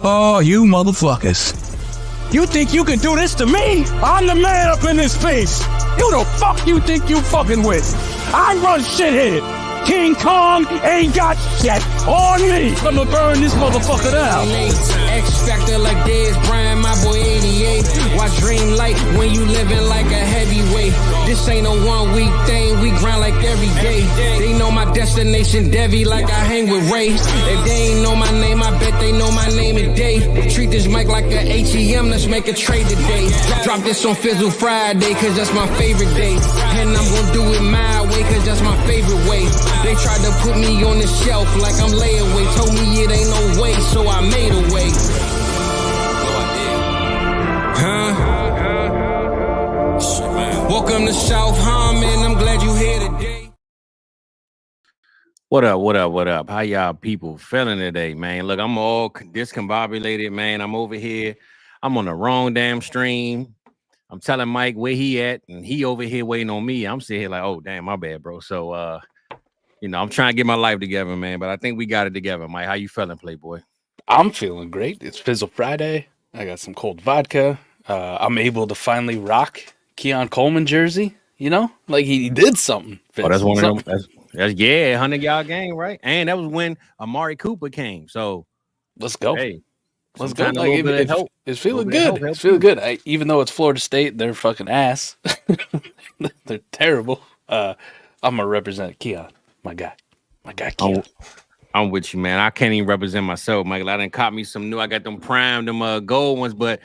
Oh, you motherfuckers. You think you can do this to me? I'm the man up in this face. Who the fuck you think you fucking with? I run shit here. King Kong ain't got shit on me. I'ma burn this motherfucker down. X Factor like Dez Bryant, my boy 88. Why dream light when you living like a heavyweight? This ain't a 1 week thing, we grind like every day. They know my destination, Devi, like I hang with Ray. If they ain't know my name, I bet they know my name today. Treat this mic like a ATM, let's make a trade today. Drop this on Fizzle Friday, cause that's my favorite day. And I'm gonna do it my way, cause that's my favorite way. They tried to put me on the shelf like I'm layaway. Told me it ain't no way, so I made a way. Welcome to South Harmon. I'm glad you here today. What up? How y'all people feeling today, man? Look, I'm all discombobulated, man. I'm over here. I'm on the wrong damn stream. I'm telling Mike where he at, and he over here waiting on me. I'm sitting here like, oh, damn, my bad, bro. So, I'm trying to get my life together, man. But I think we got it together, Mike. How you feeling, Playboy? I'm feeling great. It's Fizzle Friday. I got some cold vodka. I'm able to finally rock Keon Coleman jersey. You know, like he did something. Oh, that's one of them. That's 100-yard game, right? And that was when Amari Cooper came. So let's go. Hey, let's go. Like, it's feeling good. It's feeling good. Even though it's Florida State, they're fucking ass. They're terrible. I'm gonna represent Keon, my guy Keon. I'm with you, man. I can't even represent myself, Michael. I done caught me some new. I got them prime, them gold ones, but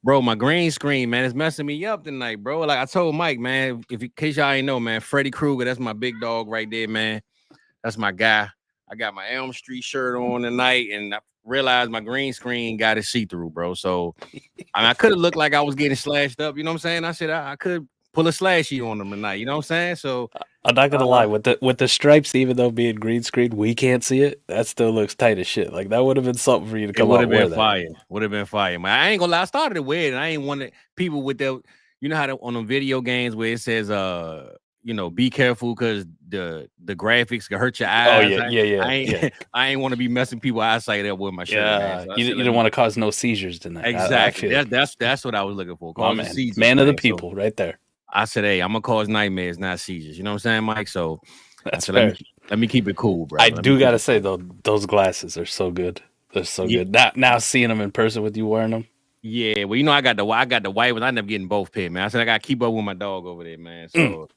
my green screen, man, is messing me up tonight, bro. Like I told Mike, man, in case y'all ain't know, man, Freddy Krueger, that's my big dog right there, man. That's my guy. I got my Elm Street shirt on tonight, and I realized my green screen got it see-through, bro. So I could have looked like I was getting slashed up. You know what I'm saying? I said I could pull a slashy on them tonight. You know what I'm saying? So I'm not gonna lie, with the stripes, even though being green screen, we can't see it. That still looks tight as shit. Like that would have been something for you to come out with. Would have been fire, man. I ain't gonna lie. I started it weird, and I ain't wanted people with the, you know how on the video games where it says, be careful because the graphics can hurt your eyes. Oh yeah. I ain't want to be messing people eyesight up with my shirt. Yeah, so you didn't want to cause no seizures tonight. Exactly. That's what I was looking for. Man of the people, right there. I said, hey, I'm gonna cause nightmares, not seizures. You know what I'm saying, Mike? So that's fair. Let me keep it cool, bro. I do gotta say though, those glasses are so good. They're so good. Now seeing them in person with you wearing them. Yeah, well, I got the white ones. I ended up getting both paid, man. I said I gotta keep up with my dog over there, man. So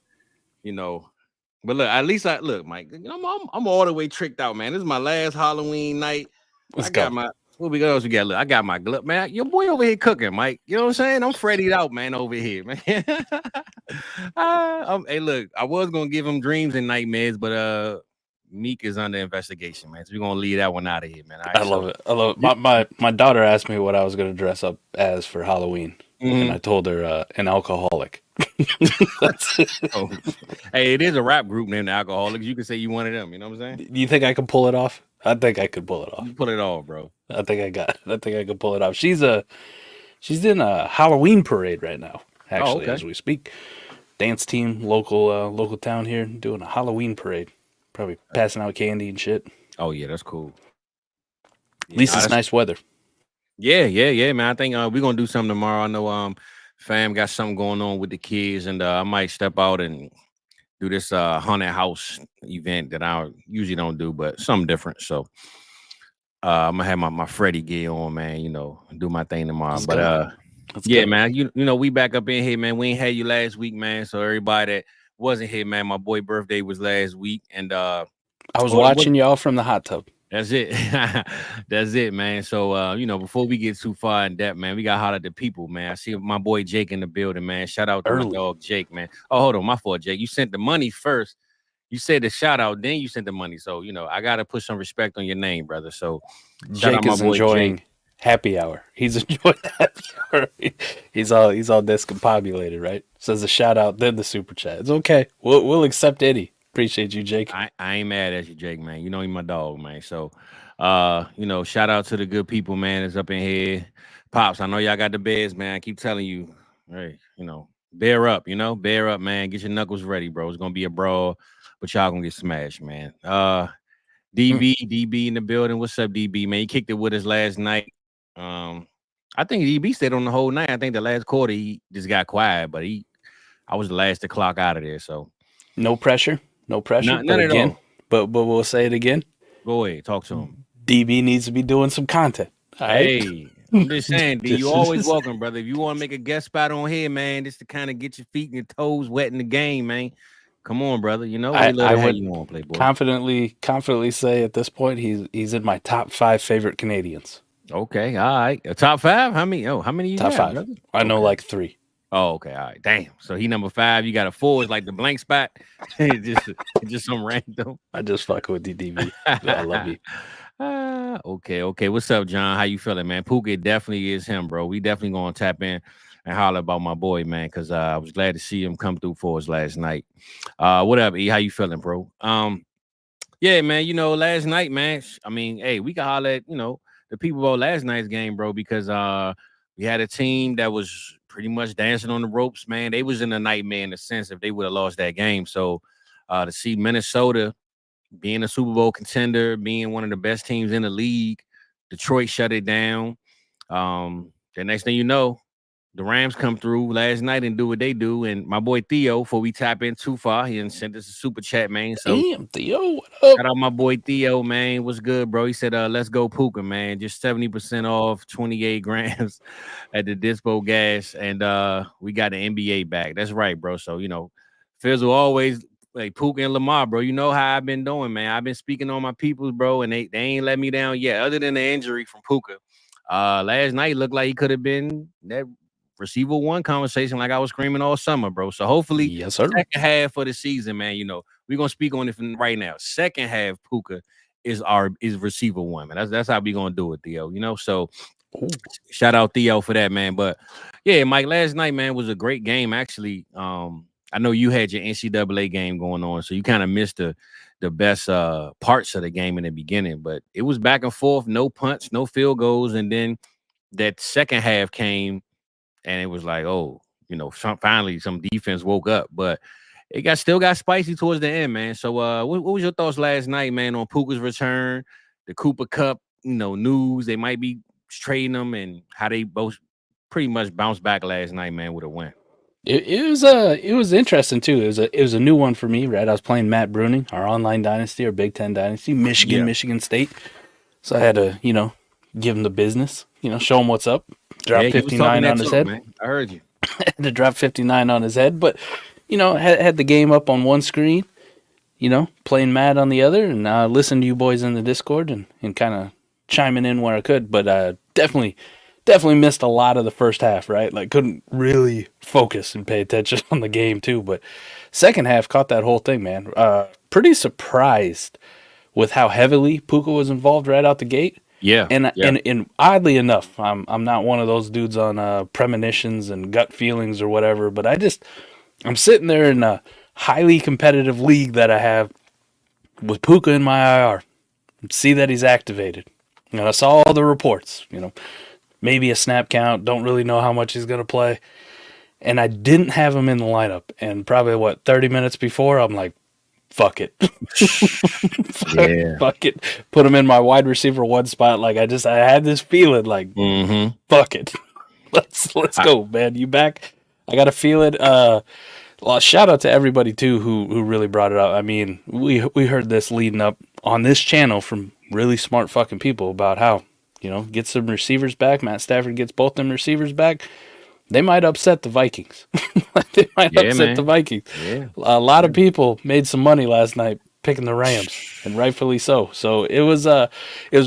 but look, at least Mike. I'm all the way tricked out, man. This is my last Halloween night. Let's go. What else we got? Look, I got my glove, man. Your boy over here cooking, Mike. You know what I'm saying? I'm Freddy'd out, man, over here, man. Hey, look, I was gonna give him dreams and nightmares, but Meek is under investigation, man. So we're gonna leave that one out of here, man. I love it. My daughter asked me what I was gonna dress up as for Halloween, and I told her an alcoholic. That's it. Oh. Hey, it is a rap group named the Alcoholics. You can say you one of them. You know what I'm saying? Do you think I can pull it off? I think I could pull it off. You pull it off, bro. I think I could pull it off. She's in a Halloween parade right now, actually, as we speak. Dance team, local town here, doing a Halloween parade. Probably passing out candy and shit. Oh yeah, that's cool. At least it's nice weather. Yeah, man. I think we're gonna do something tomorrow. I know fam got something going on with the kids, and I might step out and do this haunted house event that I usually don't do, but something different. So I'm gonna have my Freddy gear on, man. Do my thing tomorrow. Man. We back up in here, man. We ain't had you last week, man. So everybody that wasn't here, man, my boy birthday was last week, and I was watching y'all from the hot tub. That's it. That's it, man. So, before we get too far in depth, man, we got to holler at the people, man. I see my boy Jake in the building, man. Shout out to my dog, Jake, man. Oh, hold on. My fault, Jake. You sent the money first. You said the shout out, then you sent the money. So, I got to put some respect on your name, brother. So, Jake is enjoying happy hour. He's enjoying happy hour. He's all discombobulated, right? Says the shout out, then the super chat. It's okay. We'll accept any. Appreciate you, Jake. I ain't mad at you, Jake, man. You're my dog, man. So, shout out to the good people, man, that's up in here. Pops, I know y'all got the beds, man. I keep telling you, hey, bear up, bear up, man. Get your knuckles ready, bro. It's gonna be a brawl, but y'all gonna get smashed, man. DB in the building. What's up, DB, man? He kicked it with us last night. I think DB stayed on the whole night. I think the last quarter he just got quiet, but I was the last to clock out of there. So no pressure. None at all. But we'll say it again. Go ahead, talk to him. DB needs to be doing some content. Hey, I'm just saying, D, you always welcome, brother. If you want to make a guest spot on here, man, just to kind of get your feet and your toes wet in the game, man. Come on, brother. You know I would you want to play, boy. confidently say at this point he's in my top 5 favorite Canadians. Okay, all right. A top 5? How many? How many you top got? 5. Brother? I know like 3. Oh, okay, all right. Damn. So he number 5. You got a 4 is like the blank spot. just some random. I just fuck with DB. I love you. Okay. What's up, John? How you feeling, man? Puka definitely is him, bro. We definitely gonna tap in and holler about my boy, man, because I was glad to see him come through for us last night. What up, E? How you feeling, bro? Yeah, man. You know, last night, man. I mean, hey, we can holler at the people about last night's game, bro, because we had a team that was pretty much dancing on the ropes, man. They was in a nightmare in a sense if they would have lost that game. So to see Minnesota being a Super Bowl contender, being one of the best teams in the league, Detroit shut it down. The next thing you know, the Rams come through last night and do what they do. And my boy Theo, before we tap in too far, he sent us a super chat, man. So damn, Theo, what up? Shout out my boy Theo, man. What's good, bro? He said, let's go Puka, man. Just 70% off, 28 grams at the Dispo gas. And we got the NBA back. That's right, bro. So, Fizzle always like Puka and Lamar, bro. You know how I've been doing, man. I've been speaking on my peoples, bro, and they ain't let me down yet, other than the injury from Puka. Last night looked like he could have been that receiver 1 conversation like I was screaming all summer, bro. So hopefully, yes, sir. Second half of the season, man, we're gonna speak on it from right now. Second half, Puka is receiver 1, man. That's how we gonna do it, Theo. So shout out Theo for that, man. But yeah, Mike, last night, man, was a great game. Actually, I know you had your NCAA game going on, so you kind of missed the best parts of the game in the beginning. But it was back and forth, no punts, no field goals, and then that second half came. And it was like, finally some defense woke up, but it still got spicy towards the end, man. So what was your thoughts last night, man, on Puka's return, the Cooper Cup, news, they might be trading them, and how they both pretty much bounced back last night, man, with a win. It was interesting too. It was a new one for me, right? I was playing Matt Bruning, our online dynasty, our Big Ten dynasty, Michigan State. So I had to, give him the business, show him what's up. Drop 59 on his head. Man. I heard you. Had to drop 59 on his head, but had the game up on one screen, playing Matt on the other, and listened to you boys in the Discord and kind of chiming in where I could. But definitely missed a lot of the first half, right? Like couldn't really focus and pay attention on the game too. But second half caught that whole thing, man. Pretty surprised with how heavily Puka was involved right out the gate. Yeah. And oddly enough, I'm not one of those dudes on premonitions and gut feelings or whatever, but I'm sitting there in a highly competitive league that I have with Puka in my IR. See that he's activated. And I saw all the reports, maybe a snap count, don't really know how much he's going to play. And I didn't have him in the lineup. And probably 30 minutes before, I'm like, fuck it. Fuck it. Put him in my wide receiver 1 spot. Like I had this feeling like, fuck it. Let's go, man. You back? I got to feel it. Well, shout out to everybody too who really brought it up. I mean, we heard this leading up on this channel from really smart fucking people about how, get some receivers back. Matt Stafford gets both them receivers back. They might upset the Vikings. The Vikings. Yeah. A lot of people made some money last night picking the Rams, and rightfully so. So it was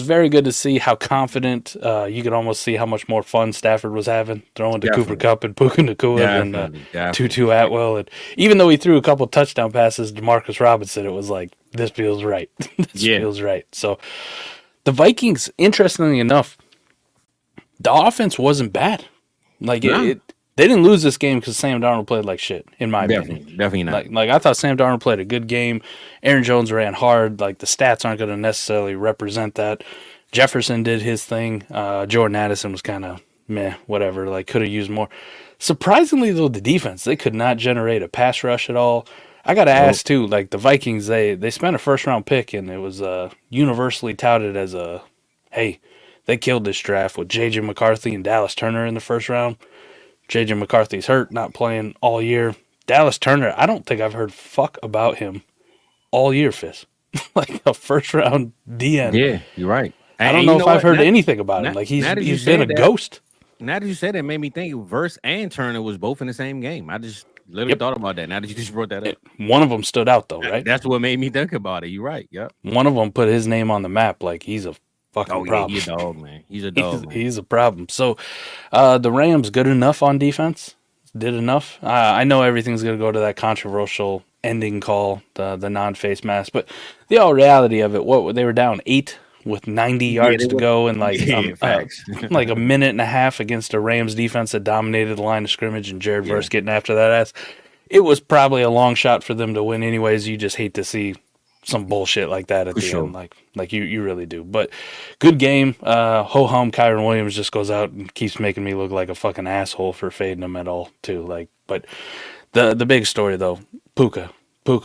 very good to see how confident. You could almost see how much more fun Stafford was having throwing to Cooper Kupp and Puka Nacua and Tutu Atwell. And even though he threw a couple touchdown passes to Marcus Robinson, it was like, this feels right. Feels right. So the Vikings, interestingly enough, the offense wasn't bad. Like they didn't lose this game because Sam Darnold played like shit, in my opinion. Definitely not. Like I thought Sam Darnold played a good game. Aaron Jones ran hard. Like the stats aren't going to necessarily represent that. Jefferson did his thing. Jordan Addison was kind of meh, whatever. Like could have used more. Surprisingly though, the defense, they could not generate a pass rush at all. I got to ask, too, like the Vikings, they spent a first-round pick, and it was universally touted as hey, they killed this draft with J.J. McCarthy and Dallas Turner in the first round. J.J. McCarthy's hurt, not playing all year. Dallas Turner, I don't think I've heard fuck about him all year, Fizz. Like a first-round DN. Yeah, you're right. I don't know if I've heard anything about him. Like he's been a ghost. Now that you said that, it made me think Verse and Turner was both in the same game. I just literally thought about that. Now that you just brought that up. One of them stood out, though, right? That's what made me think about it. You're right. Yep. One of them put his name on the map like he's a fucking problem. He's a dog, man. He's a dog. He's a problem. So the Rams good enough on defense? Did enough? I know everything's going to go to that controversial ending call, the non-face mask, but the all reality of it, they were down 8 with 90 yards to go and like like a minute and a half against a Rams defense that dominated the line of scrimmage and Jared Verse getting after that ass. It was probably a long shot for them to win anyways. You just hate to see some bullshit like that at the end. Like you really do. But good game. Ho-hum Kyron Williams just goes out and keeps making me look like a fucking asshole for fading him at all too. Like, but the big story though, Puka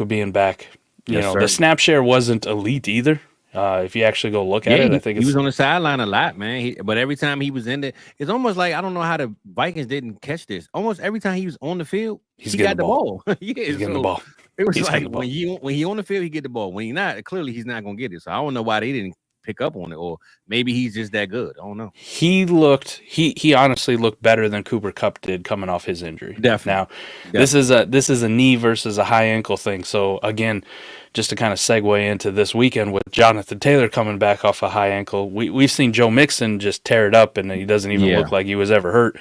being back. You know, the snap share wasn't elite either. If you actually go look at it, I think he was on the sideline a lot, man. But every time he was in there, it's almost like I don't know how the Vikings didn't catch this. Almost every time he was on the field, he got the ball. He's getting the ball. It was like when he on the field, he get the ball. When he not, clearly he's not gonna get it. So I don't know why they didn't pick up on it, or maybe he's just that good. I don't know. He honestly looked better than Cooper Kupp did coming off his injury. Definitely. Now, this is a knee versus a high ankle thing. So again, just to kind of segue into this weekend with Jonathan Taylor coming back off a high ankle, we've seen Joe Mixon just tear it up, and he doesn't even look like he was ever hurt.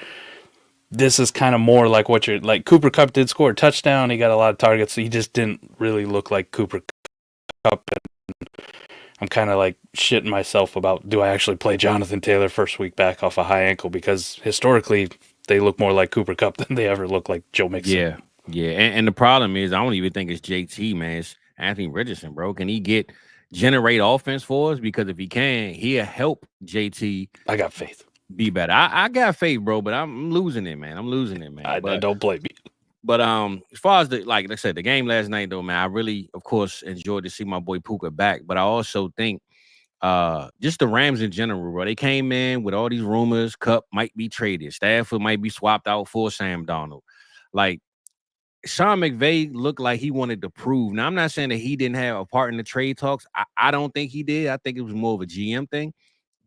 This is kind of more like what you're like. Cooper Kupp did score a touchdown. He got a lot of targets. So he just didn't really look like Cooper Kupp. And I'm kind of like shitting myself about, do I actually play Jonathan Taylor first week back off a high ankle? Because historically, they look more like Cooper Kupp than they ever look like Joe Mixon. Yeah. And the problem is, I don't even think it's JT, man. It's Anthony Richardson, bro. Can he generate offense for us? Because if he can, he'll help JT. I got faith. Be better. I got faith, bro, but I'm losing it, man. I don't blame you. But as far as like I said, the game last night, though, man, I really, of course, enjoyed to see my boy Puka back. But I also think just the Rams in general, bro. They came in with all these rumors. Kupp might be traded. Stafford might be swapped out for Sam Darnold. Like, Sean McVay looked like he wanted to prove. Now, I'm not saying that he didn't have a part in the trade talks. I don't think he did. I think it was more of a GM thing,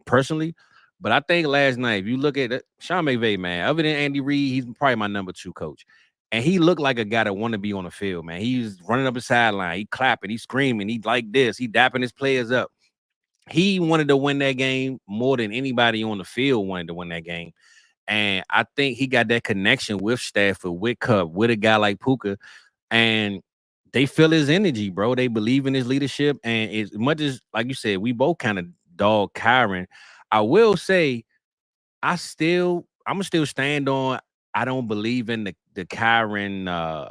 personally. But I think last night, if you look at Sean McVay, man, other than Andy Reid, he's probably my number 2 coach. And he looked like a guy that want to be on the field, man. He's running up the sideline. He clapping. He's screaming. He like this. He dapping his players up. He wanted to win that game more than anybody on the field wanted to win that game. And I think he got that connection with Stafford, with Kupp, with a guy like Puka. And they feel his energy, bro. They believe in his leadership. And as much as, like you said, we both kind of dog Kyron, I will say I'm gonna still stand on. I don't believe in the Kyron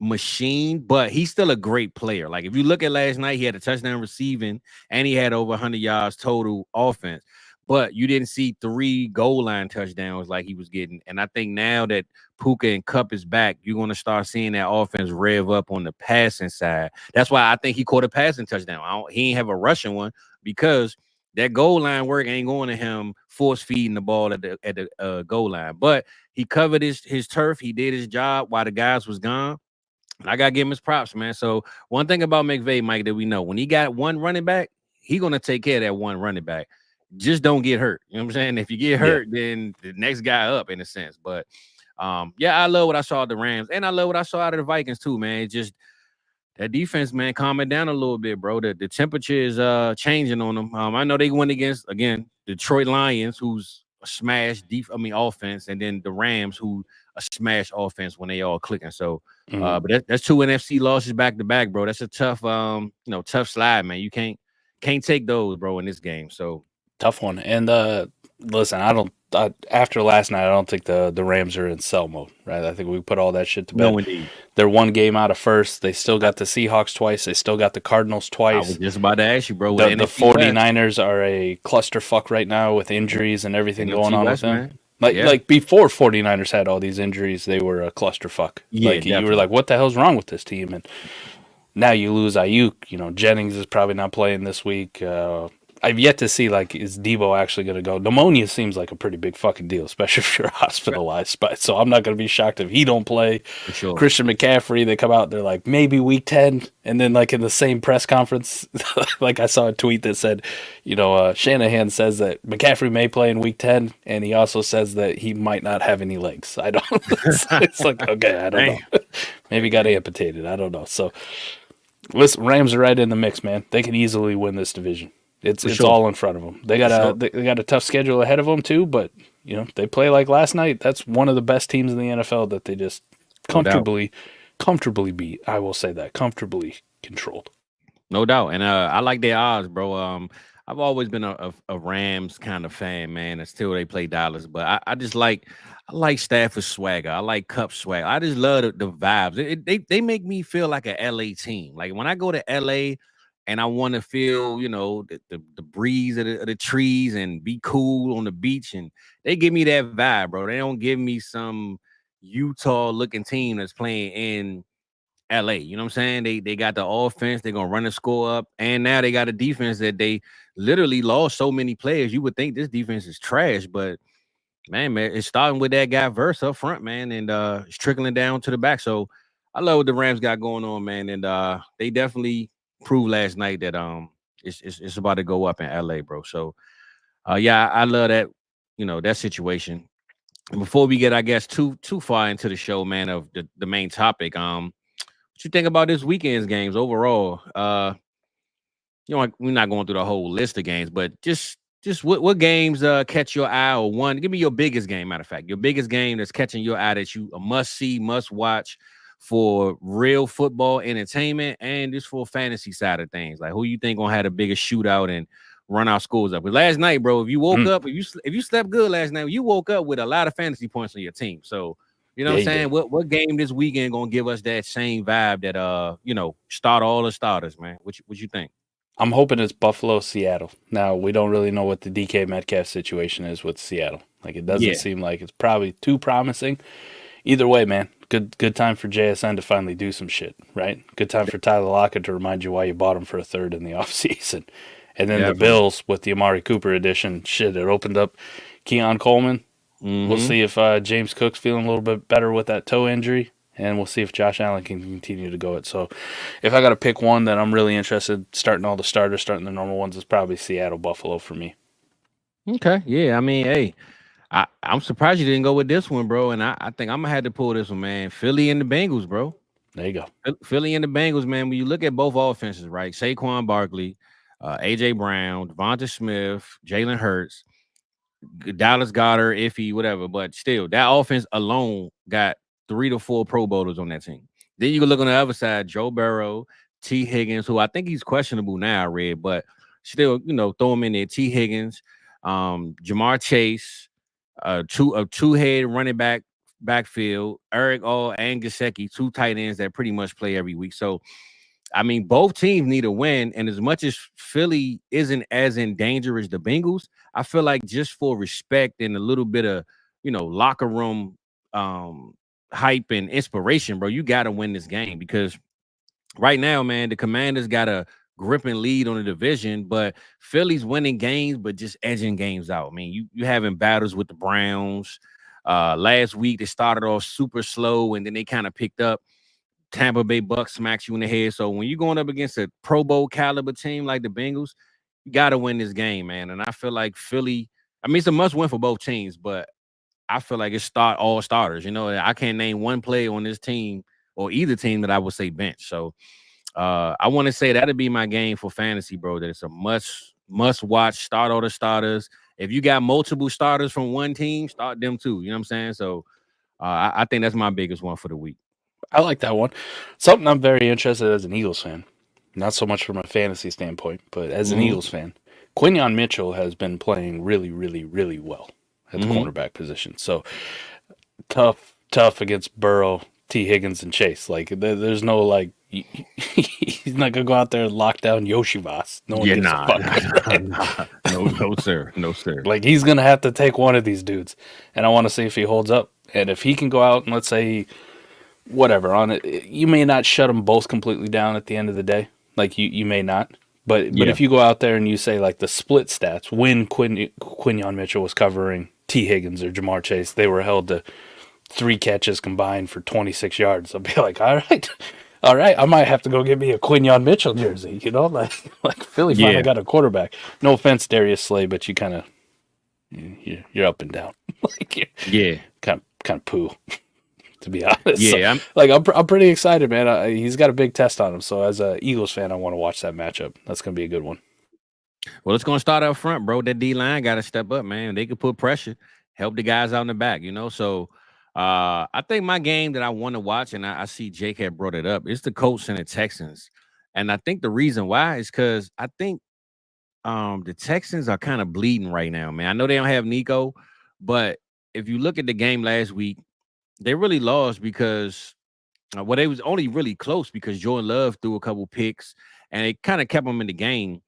machine, but he's still a great player. Like if you look at last night, he had a touchdown receiving and he had over 100 yards total offense. But you didn't see 3 goal line touchdowns like he was getting. And I think now that Puka and Kupp is back, you're going to start seeing that offense rev up on the passing side. That's why I think he caught a passing touchdown. He ain't have a rushing one because that goal line work ain't going to him force feeding the ball at the goal line. But he covered his turf. He did his job while the guys was gone. And I got to give him his props, man. So one thing about McVay, Mike, that we know, when he got one running back, he going to take care of that one running back. Just don't get hurt. You know what I'm saying? If you get hurt, then the next guy up in a sense. But, I love what I saw at the Rams. And I love what I saw out of the Vikings too, man. It's just that defense, man, calm it down a little bit, bro. The temperature is changing on them. I know they went against, again, Detroit Lions, who's a smash offense, and then the Rams, who a smash offense when they all clicking. So, but that's 2 NFC losses back to back, bro. That's a tough, tough slide, man. You can't take those, bro, in this game. So tough one. And listen, after last night, I don't think the Rams are in sell mode, right? I think we put all that shit to bed. No, indeed. They're one game out of first. They still got the Seahawks twice. They still got the Cardinals twice. I was just about to ask you, bro. The 49ers are a clusterfuck right now with injuries and everything going on with them. Man. Like before 49ers had all these injuries, they were a clusterfuck. Yeah, like you were like, what the hell's wrong with this team? And now you lose Ayuk. Jennings is probably not playing this week. I've yet to see, is Debo actually going to go? Pneumonia seems like a pretty big fucking deal, especially if you're hospitalized. So I'm not going to be shocked if he don't play. For sure. Christian McCaffrey, they come out, they're like, maybe week 10. And then, in the same press conference, I saw a tweet that said, Shanahan says that McCaffrey may play in week 10, and he also says that he might not have any legs. I don't It's like, okay, I don't know. Maybe got amputated. I don't know. So, listen, Rams are right in the mix, man. They can easily win this division. It's all in front of them. They got a tough schedule ahead of them too, but they play like last night. That's one of the best teams in the NFL that they just comfortably beat. I will say that, comfortably controlled. No doubt, and I like their odds, bro. I've always been a Rams kind of fan, man, until they play Dallas. But I just I like Stafford swagger. I like Cup swagger. I just love the vibes. They make me feel like a LA team. Like when I go to LA. And I want to feel, the breeze of the trees and be cool on the beach. And they give me that vibe, bro. They don't give me some Utah-looking team that's playing in LA. You know what I'm saying? They got the offense. They're going to run the score up. And now they got a defense that they literally lost so many players. You would think this defense is trash. But, man, it's starting with that guy Verse up front, man. And it's trickling down to the back. So I love what the Rams got going on, man. And they definitely proved last night that it's about to go up in LA, bro. So I love that, that situation. And before we get, I guess, too far into the show, man, of the main topic, what you think about this weekend's games overall? We're not going through the whole list of games, but just what games catch your eye, or one, give me your biggest game, matter of fact, your biggest game that's catching your eye that you must see, must watch for real football entertainment and just for fantasy side of things. Like, who you think gonna have the biggest shootout and run our scores up? But last night, bro, if you woke up, if you slept good last night, you woke up with a lot of fantasy points on your team. So, what I'm saying? What game this weekend gonna give us that same vibe that start all the starters, man? What you think? I'm hoping it's Buffalo, Seattle. Now, we don't really know what the DK Metcalf situation is with Seattle. It doesn't seem like it's probably too promising. Either way, man, good time for JSN to finally do some shit, right? Good time for Tyler Lockett to remind you why you bought him for a third in the offseason. And then the Bills with the Amari Cooper edition, it opened up Keon Coleman. Mm-hmm. We'll see if James Cook's feeling a little bit better with that toe injury, and we'll see if Josh Allen can continue to go it. So if I got to pick one that I'm really interested starting all the starters, starting the normal ones, it's probably Seattle, Buffalo for me. Okay, yeah, I mean, hey, I'm surprised you didn't go with this one, bro. And I think I'm going to have to pull this one, man. Philly and the Bengals, bro. There you go. Philly and the Bengals, man. When you look at both offenses, right? Saquon Barkley, A.J. Brown, Devonta Smith, Jalen Hurts, Dallas Goedert, iffy, whatever. But still, that offense alone got 3 to 4 Pro Bowlers on that team. Then you can look on the other side, Joe Burrow, T. Higgins, who I think he's questionable now, I read. But still, throw him in there. T. Higgins, Jamar Chase, a two-head running backfield, Eric All and Gesicki, 2 tight ends that pretty much play every week. So, I mean, both teams need a win. And as much as Philly isn't as in danger as the Bengals, I feel like just for respect and a little bit of, locker room hype and inspiration, bro, you got to win this game because right now, man, the Commanders got a gripping lead on the division, but Philly's winning games, but just edging games out. I mean, you having battles with the Browns. Last week, they started off super slow, and then they kind of picked up. Tampa Bay Bucks smacks you in the head. So when you're going up against a Pro Bowl caliber team like the Bengals, you got to win this game, man. And I feel like Philly, I mean, it's a must win for both teams, but I feel like it's all starters. I can't name one play on this team or either team that I would say bench. So I want to say that'll be my game for fantasy, bro. That it's a must watch. Start all the starters. If you got multiple starters from one team, start them too. You know what I'm saying? So I think that's my biggest one for the week. I like that one. Something I'm very interested in as an Eagles fan. Not so much from a fantasy standpoint, but as an Eagles fan, Quinyon Mitchell has been playing really, really, really well at the cornerback position. So tough against Burrow, T. Higgins, and Chase. There's no he's not gonna go out there and lock down Yoshi Voss. No one gives a fuck. No No, sir. No, sir. Like, he's going to have to take one of these dudes. And I want to see if he holds up. And if he can go out and, let's say, whatever, on it, you may not shut them both completely down at the end of the day. Like, you may not. But if you go out there and you say, like, the split stats, when Quinyon Mitchell was covering T. Higgins or Jamar Chase, they were held to 3 catches combined for 26 yards. I'll be like, all right, I might have to go get me a Quinyon Mitchell jersey, you know? Like Philly finally got a quarterback. No offense, Darius Slay, but you kind of, you're up and down. Like, kind of poo, to be honest. Yeah. So, I'm pretty excited, man. He's got a big test on him. So as a Eagles fan, I want to watch that matchup. That's going to be a good one. Well, it's going to start up front, bro. That D-line got to step up, man. They could put pressure, help the guys out in the back, you know? So, I think my game that I want to watch, and I see Jake had brought it up, is the Colts and the Texans. And I think the reason why is because I think the Texans are kind of bleeding right now, man. I know they don't have Nico, but if you look at the game last week, they really lost because they was only really close because Jordan Love threw a couple picks, and it kind of kept them in the game.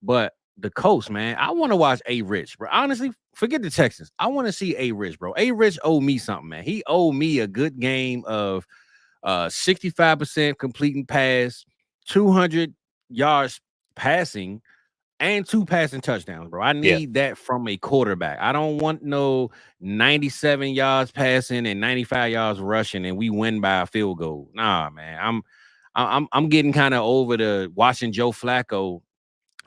But the Colts, man, I want to watch A-Rich, bro. Honestly, forget the Texans. I want to see A-Rich, bro. A-Rich owe me something, man. He owed me a good game of 65% completing pass, 200 yards passing, and 2 passing touchdowns, bro. I need that from a quarterback. I don't want no 97 yards passing and 95 yards rushing, and we win by a field goal. Nah, man. I'm getting kind of over the watching Joe Flacco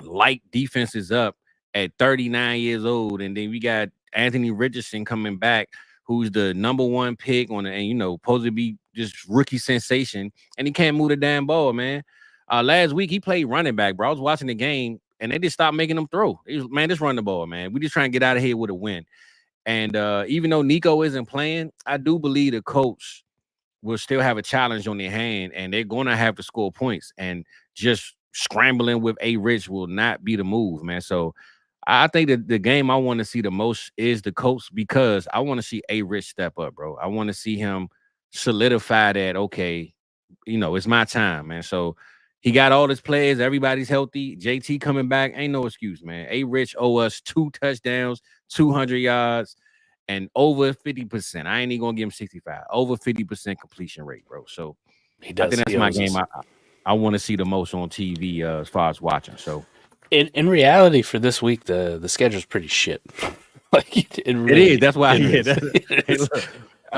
light defenses up at 39 years old, and then we got Anthony Richardson coming back, who's the #1 pick on and supposed to be just rookie sensation, and he can't move the damn ball, man. Last week he played running back, bro. I was watching the game, and they just stopped making him throw. Just run the ball, man. We just trying to get out of here with a win. And even though Nico isn't playing, I do believe the Colts will still have a challenge on their hand, and they're going to have to score points, and just scrambling with A-Rich will not be the move, man. So I think that the game I want to see the most is the Colts, because I want to see A-Rich step up, bro. I want to see him solidify that, okay, it's my time, man. So he got all his players. Everybody's healthy. JT coming back. Ain't no excuse, man. A-Rich owe us 2 touchdowns, 200 yards, and over 50%. I ain't even going to give him 65. Over 50% completion rate, bro. So I think that's my game. I want to see the most on TV as far as watching. So in reality, for this week, the schedule's pretty shit. It is. That's why I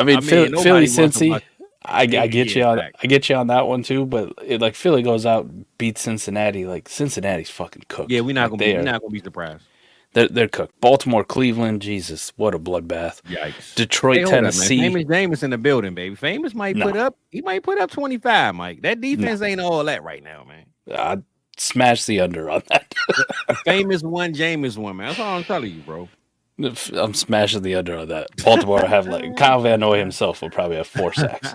mean, Philly, Cincy. I get you on. I get you on that one too. But Philly goes out, beats Cincinnati. Like, Cincinnati's fucking cooked. Yeah, we're not gonna be surprised. They're cooked. Baltimore, Cleveland, Jesus, what a bloodbath. Yikes. Detroit, Tennessee. Famous Jameis in the building, baby. Famous might put up 25, Mike. That defense ain't all that right now, man. I'd smash the under on that. Famous one, Jameis one, man. That's all I'm telling you, bro. I'm smashing the under on that. Baltimore have Kyle Van Noy himself will probably have 4 sacks.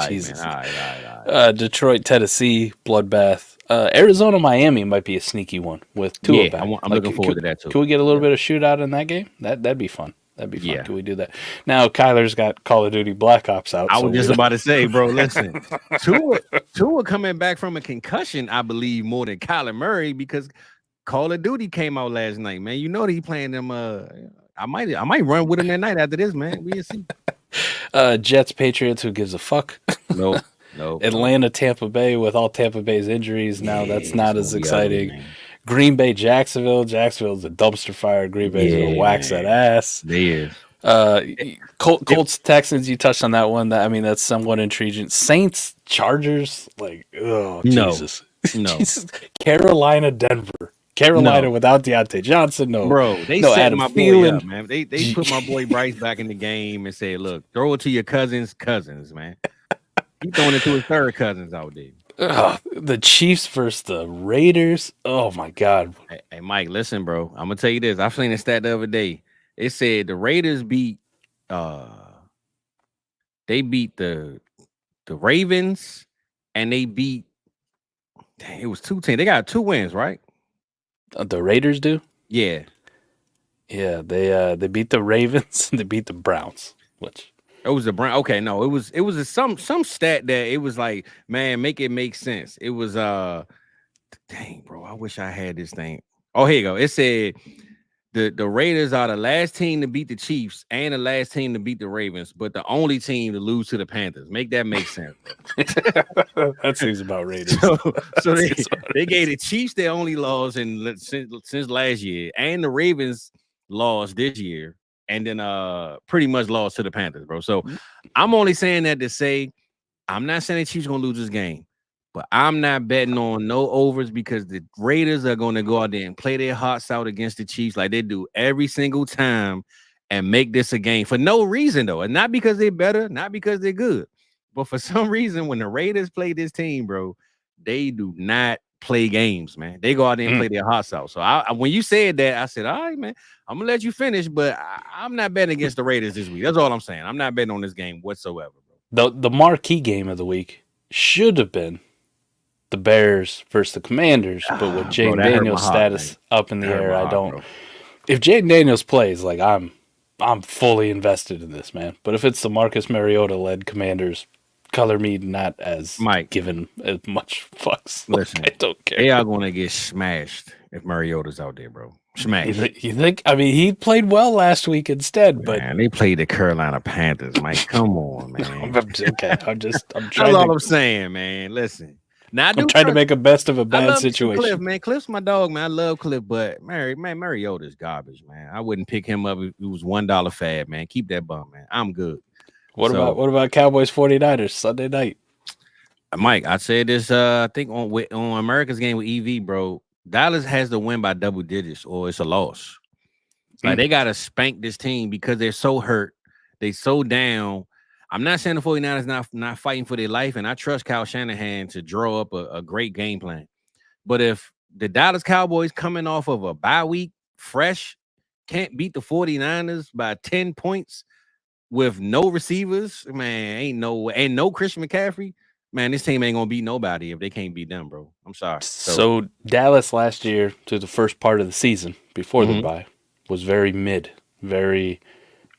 Jesus. All right. Detroit, Tennessee, bloodbath. Arizona, Miami might be a sneaky one with Tua back. I'm looking forward to that too. Can we get a little bit of shootout in that game? That'd be fun. Yeah. Can we do that? Now Kyler's got Call of Duty Black Ops out. I was just about to say, bro, listen. Tua coming back from a concussion, I believe, more than Kyler Murray, because Call of Duty came out last night, man. You know that he playing them. I might run with him that night after this, man. We'll see. Jets, Patriots, who gives a fuck? No. Atlanta, Tampa Bay, with all Tampa Bay's injuries now, that's not as exciting. Ugly, Green Bay, Jacksonville. Jacksonville's a dumpster fire. Green Bay's gonna wax that ass. They is. Colts, Texans. You touched on that one. That's somewhat intriguing. Saints, Chargers. Jesus. No. Jesus. Carolina, Denver. Carolina without Deontay Johnson, bro. They set Adam my boy up, man. They put my boy Bryce back in the game and said, "Look, throw it to your cousins, man." He's throwing it to his third cousins out there. The Chiefs versus the Raiders. Oh my God. Hey, Mike, listen, bro. I'm gonna tell you this. I seen a stat the other day. It said the Raiders beat they beat the Ravens, and they beat. Dang, it was 2 teams. They got 2 wins, right? The Raiders do? Yeah. Yeah, they beat the Ravens and they beat the Browns. Which it was the Brown. Okay, no, it was some stat that it was like, man, make it make sense. It was dang, bro. I wish I had this thing. Oh, here you go. It said the Raiders are the last team to beat the Chiefs and the last team to beat the Ravens, but the only team to lose to the Panthers. Make that make sense. That seems about Raiders. So they gave the Chiefs their only loss since last year, and the Ravens lost this year, and then pretty much lost to the Panthers, bro. So I'm only saying that to say I'm not saying the Chiefs gonna lose this game. But I'm not betting on no overs because the Raiders are going to go out there and play their hearts out against the Chiefs like they do every single time and make this a game for no reason, though. And not because they're better, not because they're good. But for some reason, when the Raiders play this team, bro, they do not play games, man. They go out there and play their hearts out. So when you said that, I said, all right, man, I'm going to let you finish, but I'm not betting against the Raiders this week. That's all I'm saying. I'm not betting on this game whatsoever, bro. The marquee game of the week should have been the Bears versus the Commanders, but with Jaden Daniels' status up in the air, I don't. Bro. If Jaden Daniels plays, like I'm fully invested in this, man. But if it's the Marcus Mariota-led Commanders, color me not as given as much fucks. Listen, I don't care. They are going to get smashed if Mariota's out there, bro. Smashed. You think? I mean, he played well last week instead, but they played the Carolina Panthers, Mike. Come on, man. Okay, I'm trying. That's all I'm saying, man. Listen. Now, I'm trying to make a best of a bad situation. Cliff, man. Cliff's my dog, man. I love Cliff, but Mariota's garbage, man. I wouldn't pick him up if it was $1 fab, man. Keep that bum, man. I'm good. What about Cowboys 49ers Sunday night? Mike, I said this I think on America's Game with EV, bro. Dallas has to win by double digits or it's a loss. Like they gotta spank this team because they're so hurt. They so down. I'm not saying the 49ers not fighting for their life, and I trust Kyle Shanahan to draw up a great game plan. But if the Dallas Cowboys coming off of a bye week, fresh, can't beat the 49ers by 10 points with no receivers, man, ain't no Christian McCaffrey, man, this team ain't gonna beat nobody if they can't beat them, bro. I'm sorry. So Dallas last year to the first part of the season before the bye was very mid, very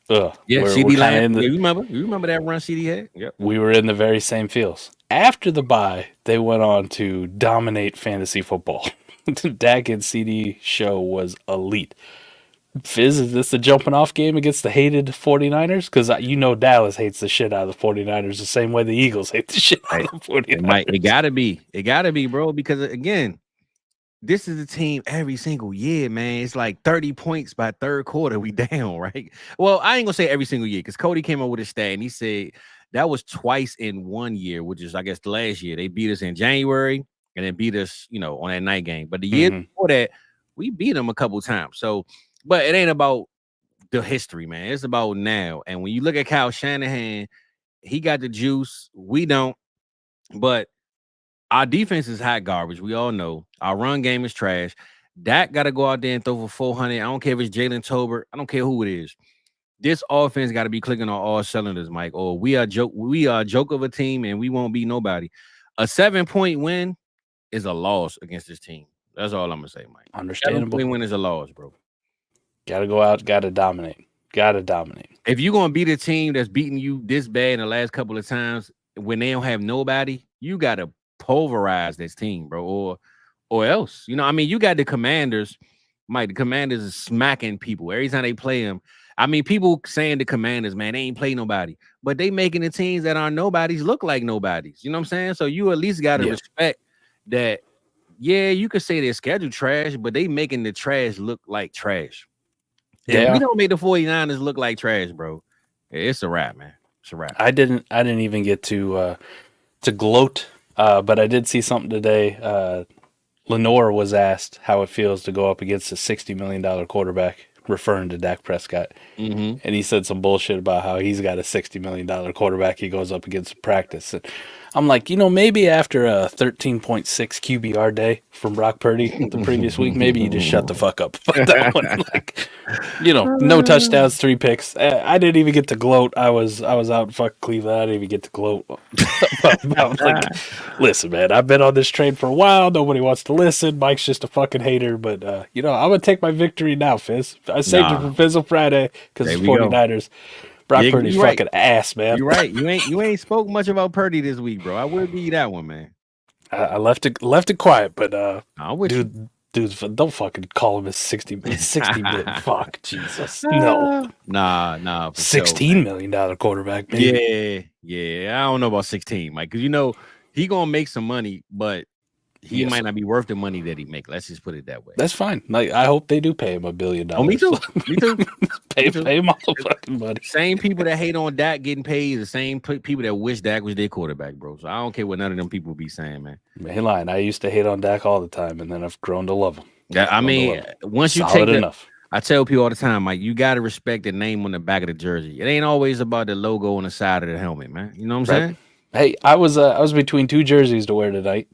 CD Lamb. You remember that run CD had? Yep. We were in the very same fields. After the bye, they went on to dominate fantasy football. The Dak and CD show was elite. Fizz, is this the jumping off game against the hated 49ers? Because Dallas hates the shit out of the 49ers the same way the Eagles hate the shit out of the 49ers. It gotta be, bro, because again, this is a team every single year, man. It's like 30 points by third quarter. We down, right? Well, I ain't gonna say every single year because Cody came up with a stat and he said that was twice in 1 year, which is, I guess, the last year. They beat us in January and then beat us, on that night game. But the year before that, we beat them a couple times. So, but it ain't about the history, man. It's about now. And when you look at Kyle Shanahan, he got the juice. We don't. But our defense is hot garbage. We all know. Our run game is trash. Dak got to go out there and throw for 400. I don't care if it's Jalen Tolbert. I don't care who it is. This offense got to be clicking on all cylinders, Mike. Or we are a joke of a team, and we won't beat nobody. A 7-point win is a loss against this team. That's all I'm gonna say, Mike. Understandable. 7-point win is a loss, bro. Got to go out. Got to dominate. If you're gonna beat a team that's beating you this bad in the last couple of times when they don't have nobody, you got to pulverize this team, bro, or else. You got the Commanders, Mike. The Commanders is smacking people every time they play them. People saying the Commanders, man, they ain't play nobody, but they making the teams that are nobodies look like nobodies. You know what I'm saying? So you at least got to respect that. Yeah, you could say their schedule trash, but they making the trash look like trash. If we don't make the 49ers look like trash, bro, it's a wrap, man. It's a wrap. I didn't even get to gloat. But I did see something today. Lenore was asked how it feels to go up against a $60 million quarterback, referring to Dak Prescott. And he said some bullshit about how he's got a $60 million quarterback he goes up against in practice. And I'm like, maybe after a 13.6 QBR day from Brock Purdy the previous week, maybe you just shut the fuck up about that one. No touchdowns, 3 picks. I didn't even get to gloat. I was out in fucking Cleveland. I didn't even get to gloat about listen, man, I've been on this train for a while. Nobody wants to listen. Mike's just a fucking hater, but I'm gonna take my victory now, Fizz. I saved it for Fizzle Friday because it's 49ers. Brock Purdy's fucking ass, man. You're right. You ain't spoke much about Purdy this week, bro. I will give you that one, man. I left it quiet, but dude, dudes, don't fucking call him a 60 million. Fuck, Jesus. No. Nah. $16 million quarterback, maybe. Yeah. I don't know about 16, Mike, because he gonna make some money, but he might not be worth the money that he make. Let's just put it that way. That's fine. Like, I hope they do pay him $1 billion. Oh, me too. Pay him all the fucking money. Same people that hate on Dak getting paid, the same people that wish Dak was their quarterback, bro. So I don't care what none of them people be saying, man. Man, lying. I used to hate on Dak all the time, and then I've grown to love him. Yeah, I mean, once you Solid take enough. I tell people all the time, Mike, you got to respect the name on the back of the jersey. It ain't always about the logo on the side of the helmet, man. You know what I'm saying? Hey, I was between two jerseys to wear tonight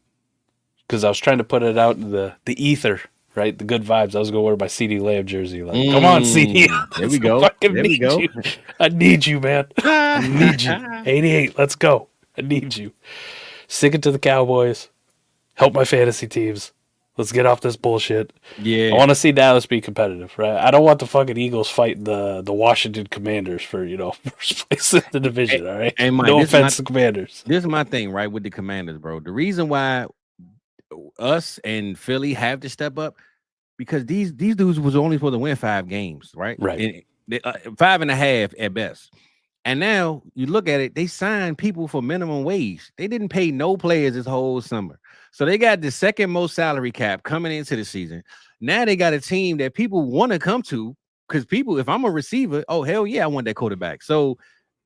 because I was trying to put it out in the ether, right? The good vibes. I was going to wear my CD Lamb jersey. Like, come on, CD. There we go. There we go. I need you, man. I need you. 88, let's go. I need you. Stick it to the Cowboys. Help my fantasy teams. Let's get off this bullshit. Yeah. I want to see Dallas be competitive, right? I don't want the fucking Eagles fighting the Washington Commanders for, first place in the division, all right? Hey, Mike, no offense to Commanders. This is my thing, right, with the Commanders, bro. The reason why us and Philly have to step up, because these dudes was only supposed to win 5 games, right? Right. 5.5 at best. And now you look at it, they signed people for minimum wage. They didn't pay no players this whole summer. So they got the second most salary cap coming into the season. Now they got a team that people want to come to because people, if I'm a receiver, oh, hell yeah, I want that quarterback. So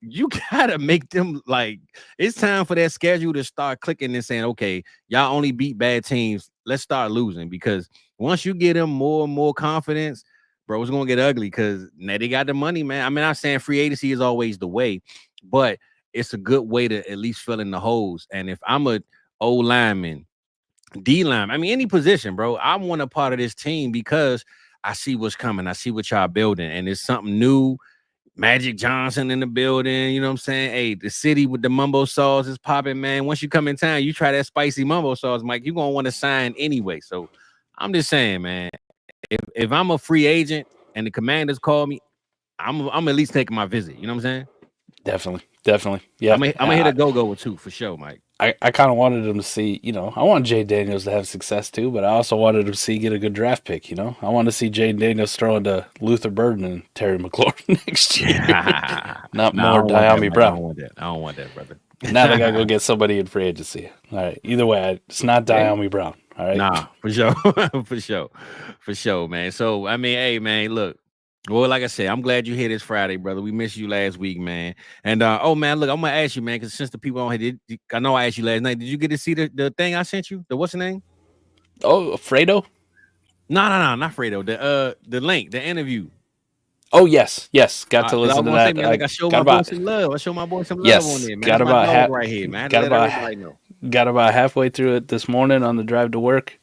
you got to make them like, it's time for that schedule to start clicking and saying, okay, y'all only beat bad teams. Let's start losing, because once you get them more and more confidence, bro, it's going to get ugly because now they got the money, man. I mean, I'm saying free agency is always the way, but it's a good way to at least fill in the holes. And if I'm a O lineman, D line, I mean, any position, bro, I want a part of this team because I see what's coming. I see what y'all building, and it's something new. Magic Johnson in the building, you know what I'm saying? Hey, the city with the mumbo sauce is popping, man. Once you come in town, you try that spicy mumbo sauce, Mike, you're going to want to sign anyway. So I'm just saying, man, if I'm a free agent and the Commanders call me, I'm at least taking my visit. You know what I'm saying? Definitely. Yeah. I'm gonna hit a go with too, for sure, Mike. I kind of wanted him to see, I want Jay Daniels to have success too, but I also wanted him to see get a good draft pick, I want to see Jay Daniels throw into Luther Burden and Terry McLaurin next year. Not more Diami Brown. I don't want that, brother. Now they got to go get somebody in free agency. All right. Either way, it's not Diami Brown. All right. Nah, for sure. For sure, man. So, I mean, hey, man, look. Well, like I said, I'm glad you're here this Friday, brother. We missed you last week, man. And oh man, look, I'm gonna ask you, man, because since the people on here I know I asked you last night. Did you get to see the thing I sent you? The what's the name? Oh, Fredo? No, not Fredo. The link, the interview. Oh yes. Got to listen to that. Say, man, I showed my boy some love. I showed my boy some love on there, man. Got about right here, man. Got about halfway through it this morning on the drive to work.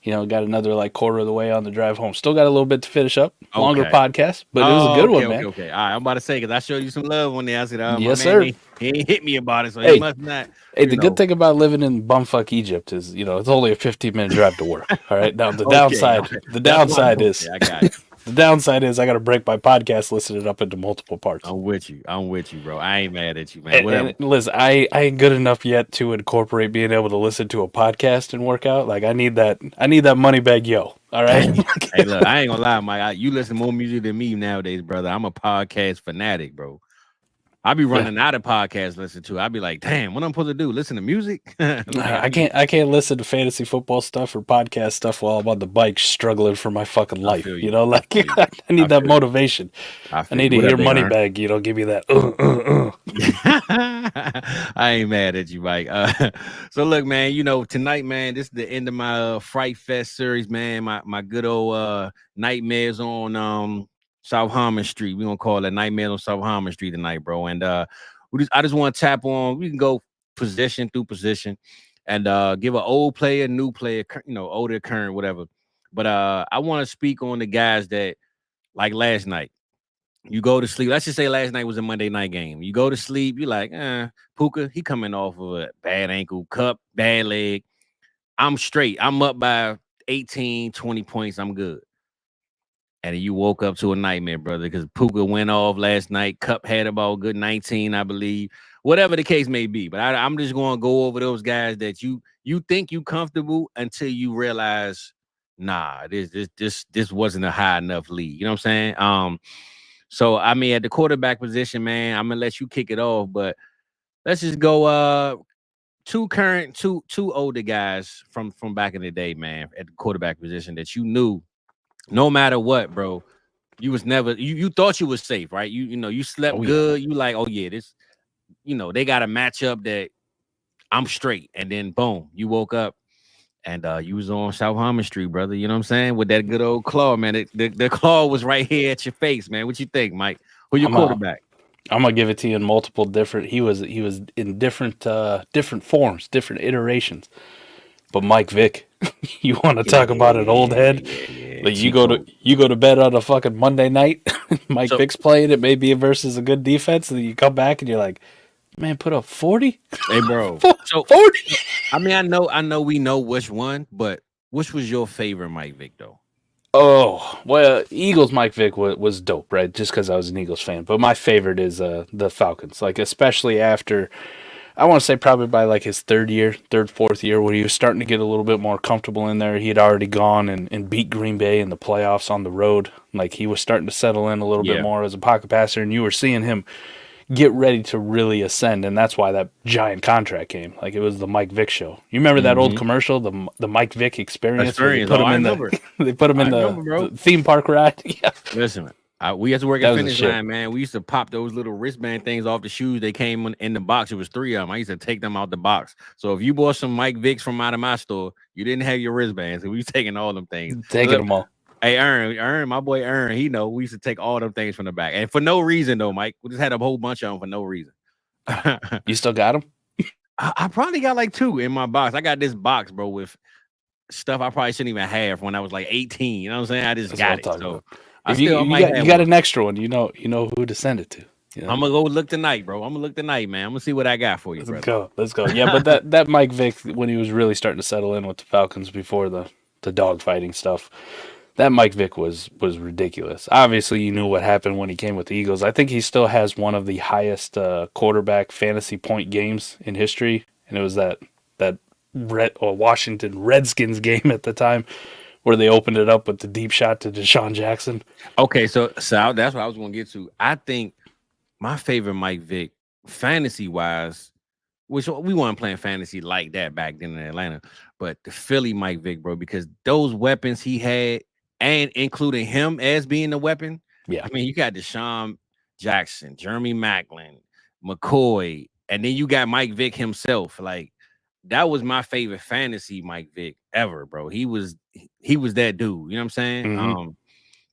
Got another quarter of the way on the drive home. Still got a little bit to finish up. Longer podcast, but it was a good one, man. Okay. All right, I'm about to say, because I showed you some love on there. I said, yes, sir. He ain't hit me about it, so he must not. Hey, the good thing about living in bumfuck Egypt is, it's only a 15-minute drive to work. All right. Now the downside is I got it. The downside is I got to break my podcast, listen it up into multiple parts. I'm with you, bro. I ain't mad at you, man. And listen, I ain't good enough yet to incorporate being able to listen to a podcast and work out. I need that money bag, yo. All right. Hey, look, I ain't gonna lie, Mike. You listen more music than me nowadays, brother. I'm a podcast fanatic, bro. I be running out of podcasts to listen to. I be like, damn, what I'm supposed to do? Listen to music? I can't listen to fantasy football stuff or podcast stuff while I'm on the bike struggling for my fucking life. I need that motivation. I need to hear Moneybag, give me that. I ain't mad at you, Mike. So look, man, tonight, man, this is the end of my Frightfest series, man. My good old nightmares on South Harmon Street. We're gonna call it Nightmare on South Harmon Street tonight, bro. And I just want to tap on. We can go position through position and give an old player, new player, older, current, whatever. But I want to speak on the guys that, like last night, you go to sleep. Let's just say last night was a Monday night game. You go to sleep, you're like, Puka, he coming off of a bad ankle, cup, bad leg. I'm straight. I'm up by 18, 20 points. I'm good. And you woke up to a nightmare, brother, because Puka went off last night. Cup had about a good 19, I believe. Whatever the case may be. But I'm just going to go over those guys that you think you comfortable until you realize, nah, this wasn't a high enough lead. You know what I'm saying? So I mean, at the quarterback position, man, I'm gonna let you kick it off, but let's just go. Two older guys from back in the day, man, at the quarterback position that you knew, no matter what, bro, you was never you thought you was safe, right? You know you slept good. You like, oh yeah, this, they got a matchup that I'm straight, and then boom, you woke up. And you was on South Harmon Street, brother. You know what I'm saying? With that good old claw, man. The claw was right here at your face, man. What you think, Mike? Who your quarterback? I'm gonna give it to you in multiple different. He was in different forms, different iterations. But Mike Vick, you want to talk about an old head? Like you go to bed on a fucking Monday night. Mike Vick's playing. It may be versus a good defense, and then you come back and you're like, man, put up 40. Hey, bro. 40. I mean, I know we know which one, but which was your favorite Mike Vick though? Oh, well, Eagles Mike Vick was dope, right? Just because I was an Eagles fan. But my favorite is the Falcons. Like, especially after, I want to say probably by like his fourth year, where he was starting to get a little bit more comfortable in there. He had already gone and beat Green Bay in the playoffs on the road. Like, he was starting to settle in a little bit more as a pocket passer, and you were seeing him get ready to really ascend, and that's why that giant contract came. Like, it was the Mike Vick show. You remember that old commercial, the Mike Vick experience? They put him in the theme park ride. Yeah. Listen, we had to work at Finish Line, man. We used to pop those little wristband things off the shoes. They came in the box. It was 3 of them. I used to take them out the box. So if you bought some Mike Vicks from out of my store, you didn't have your wristbands. We was taking all them things. Taking them all. Hey, Ern, my boy Ern, he know we used to take all them things from the back. And for no reason, though, Mike. We just had a whole bunch of them for no reason. You still got them? I probably got like 2 in my box. I got this box, bro, with stuff I probably shouldn't even have when I was like 18. You know what I'm saying? I just got it. So you got an extra one. You know who to send it to. You know? I'm gonna go look tonight, bro. I'm gonna look tonight, man. I'm gonna see what I got for you. Let's go. Yeah, but that Mike Vick, when he was really starting to settle in with the Falcons before the dog fighting stuff, that Mike Vick was ridiculous. Obviously, you knew what happened when he came with the Eagles. I think he still has one of the highest quarterback fantasy point games in history, and it was that Washington Redskins game at the time where they opened it up with the deep shot to Deshaun Jackson. Okay, so Sal, that's what I was going to get to. I think my favorite Mike Vick, fantasy-wise, which we weren't playing fantasy like that back then in Atlanta, but the Philly Mike Vick, bro, because those weapons he had, and including him as being the weapon. Yeah. I mean, you got Deshaun Jackson, Jeremy Maclin, McCoy, and then you got Mike Vick himself. Like, that was my favorite fantasy Mike Vick ever, bro. He was that dude. You know what I'm saying? Mm-hmm.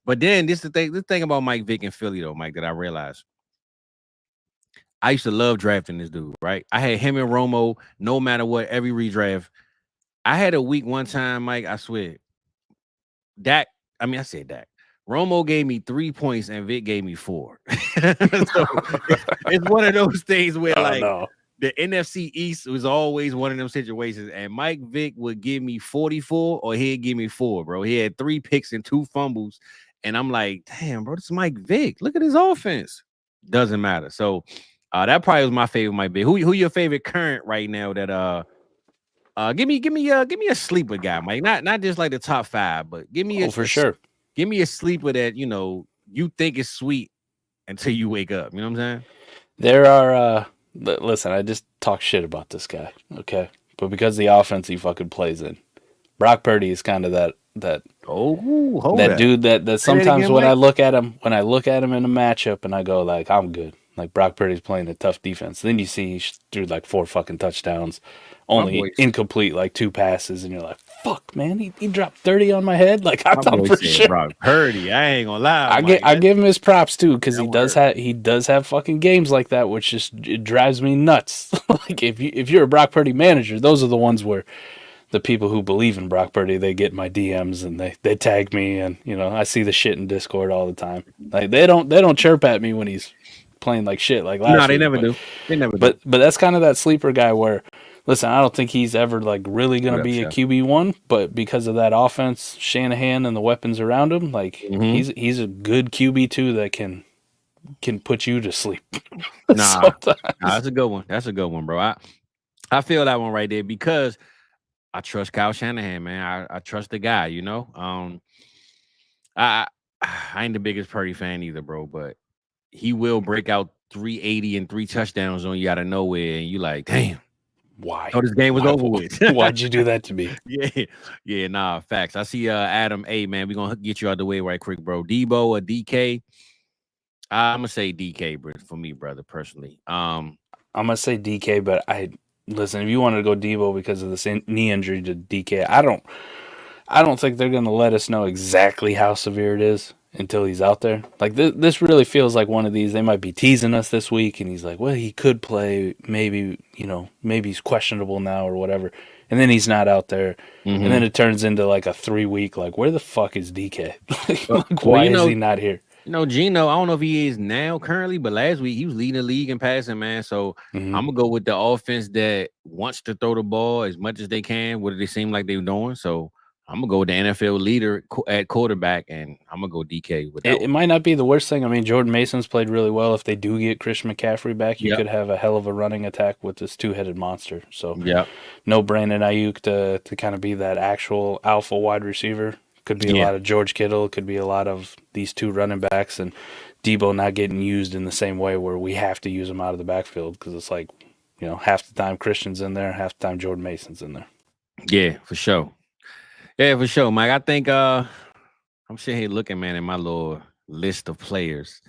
But then this thing about Mike Vick in Philly, though, Mike, that I realized. I used to love drafting this dude, right? I had him and Romo, no matter what, every redraft. I had a week one time, Mike, I swear. I said Dak. Romo gave me 3 points and Vic gave me 4. So it's one of those things where the NFC East was always one of them situations, and Mike Vick would give me 44 or he'd give me 4, bro. He had 3 picks and 2 fumbles, and I'm like, damn, bro, this is Mike Vick. Look at his offense. Doesn't matter. So that probably was my favorite Mike Vick. Who your favorite current right now that give me a sleeper guy, Mike. Not just like the top 5, but give me sure. Give me a sleeper that you think is sweet until you wake up. You know what I'm saying? There are listen, I just talk shit about this guy, okay? But because the offense he fucking plays in, Brock Purdy is kind of that dude that sometimes when I look at him in a matchup and I go like, I'm good. Like, Brock Purdy's playing a tough defense. Then you see he threw like 4 fucking touchdowns, only incomplete like 2 passes, and you're like, fuck, man, he dropped 30 on my head. Like, I thought for sure. Brock Purdy, I ain't gonna lie. I give him his props too, because he does have fucking games like that, which just it drives me nuts. Like, if you're a Brock Purdy manager, those are the ones where the people who believe in Brock Purdy, they get my DMs and they tag me, and I see the shit in Discord all the time. Like, they don't chirp at me when he's playing like shit like last week. No, they never do. They never do. But that's kind of that sleeper guy where, listen, I don't think he's ever like really going to be a QB1, but because of that offense, Shanahan and the weapons around him, like he's a good QB2 that can put you to sleep. Nah, that's a good one. That's a good one, bro. I feel that one right there because trust Kyle Shanahan, man. I trust the guy, you know. I ain't the biggest Purdy fan either, bro, but he will break out 380 and 3 touchdowns on you out of nowhere, and you like, damn. Why? Oh, this game was over with. Why'd you do that to me? Yeah, nah, facts. I see Adam. Hey, man, we're gonna get you out the way right quick, bro. Debo or DK? I'm gonna say DK, bro, for me, brother, personally. I'm gonna say DK, but listen, if you wanted to go Debo because of the knee injury to DK, I don't think they're gonna let us know exactly how severe it is until he's out there. Like this really feels like one of these. They might be teasing us this week, and he's like, "Well, he could play. Maybe maybe he's questionable now or whatever." And then he's not out there, and then it turns into like a 3-week. Like, where the fuck is DK? Why is he not here? Geno, I don't know if he is now currently, but last week he was leading the league in passing, man. So I'm gonna go with the offense that wants to throw the ball as much as they can. What do they seem like they're doing? So I'm gonna go with the NFL leader at quarterback, and I'm gonna go DK with that. It might not be the worst thing. I mean, Jordan Mason's played really well. If they do get Christian McCaffrey back, you could have a hell of a running attack with this 2-headed monster. So no Brandon Ayuk to kind of be that actual alpha wide receiver. Could be a lot of George Kittle. Could be a lot of these 2 running backs, and Debo not getting used in the same way where we have to use him out of the backfield because it's like, half the time Christian's in there, half the time Jordan Mason's in there. Yeah, for sure. Yeah, for sure, Mike. I think I'm sitting here looking, man, at my little list of players.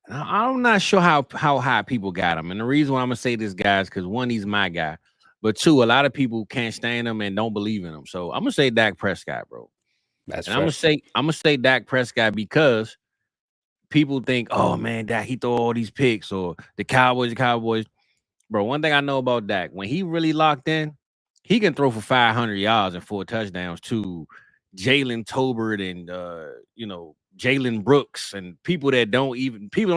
I'm not sure how high people got him. And the reason why I'm gonna say this, guys, because 1, he's my guy, but 2, a lot of people can't stand him and don't believe in him. So I'm gonna say Dak Prescott, bro. I'm gonna say Dak Prescott because people think, oh man, Dak, he throw all these picks, or the Cowboys. Bro, one thing I know about Dak, when he really locked in, he can throw for 500 yards and 4 touchdowns to Jalen Tolbert and Jalen Brooks and people don't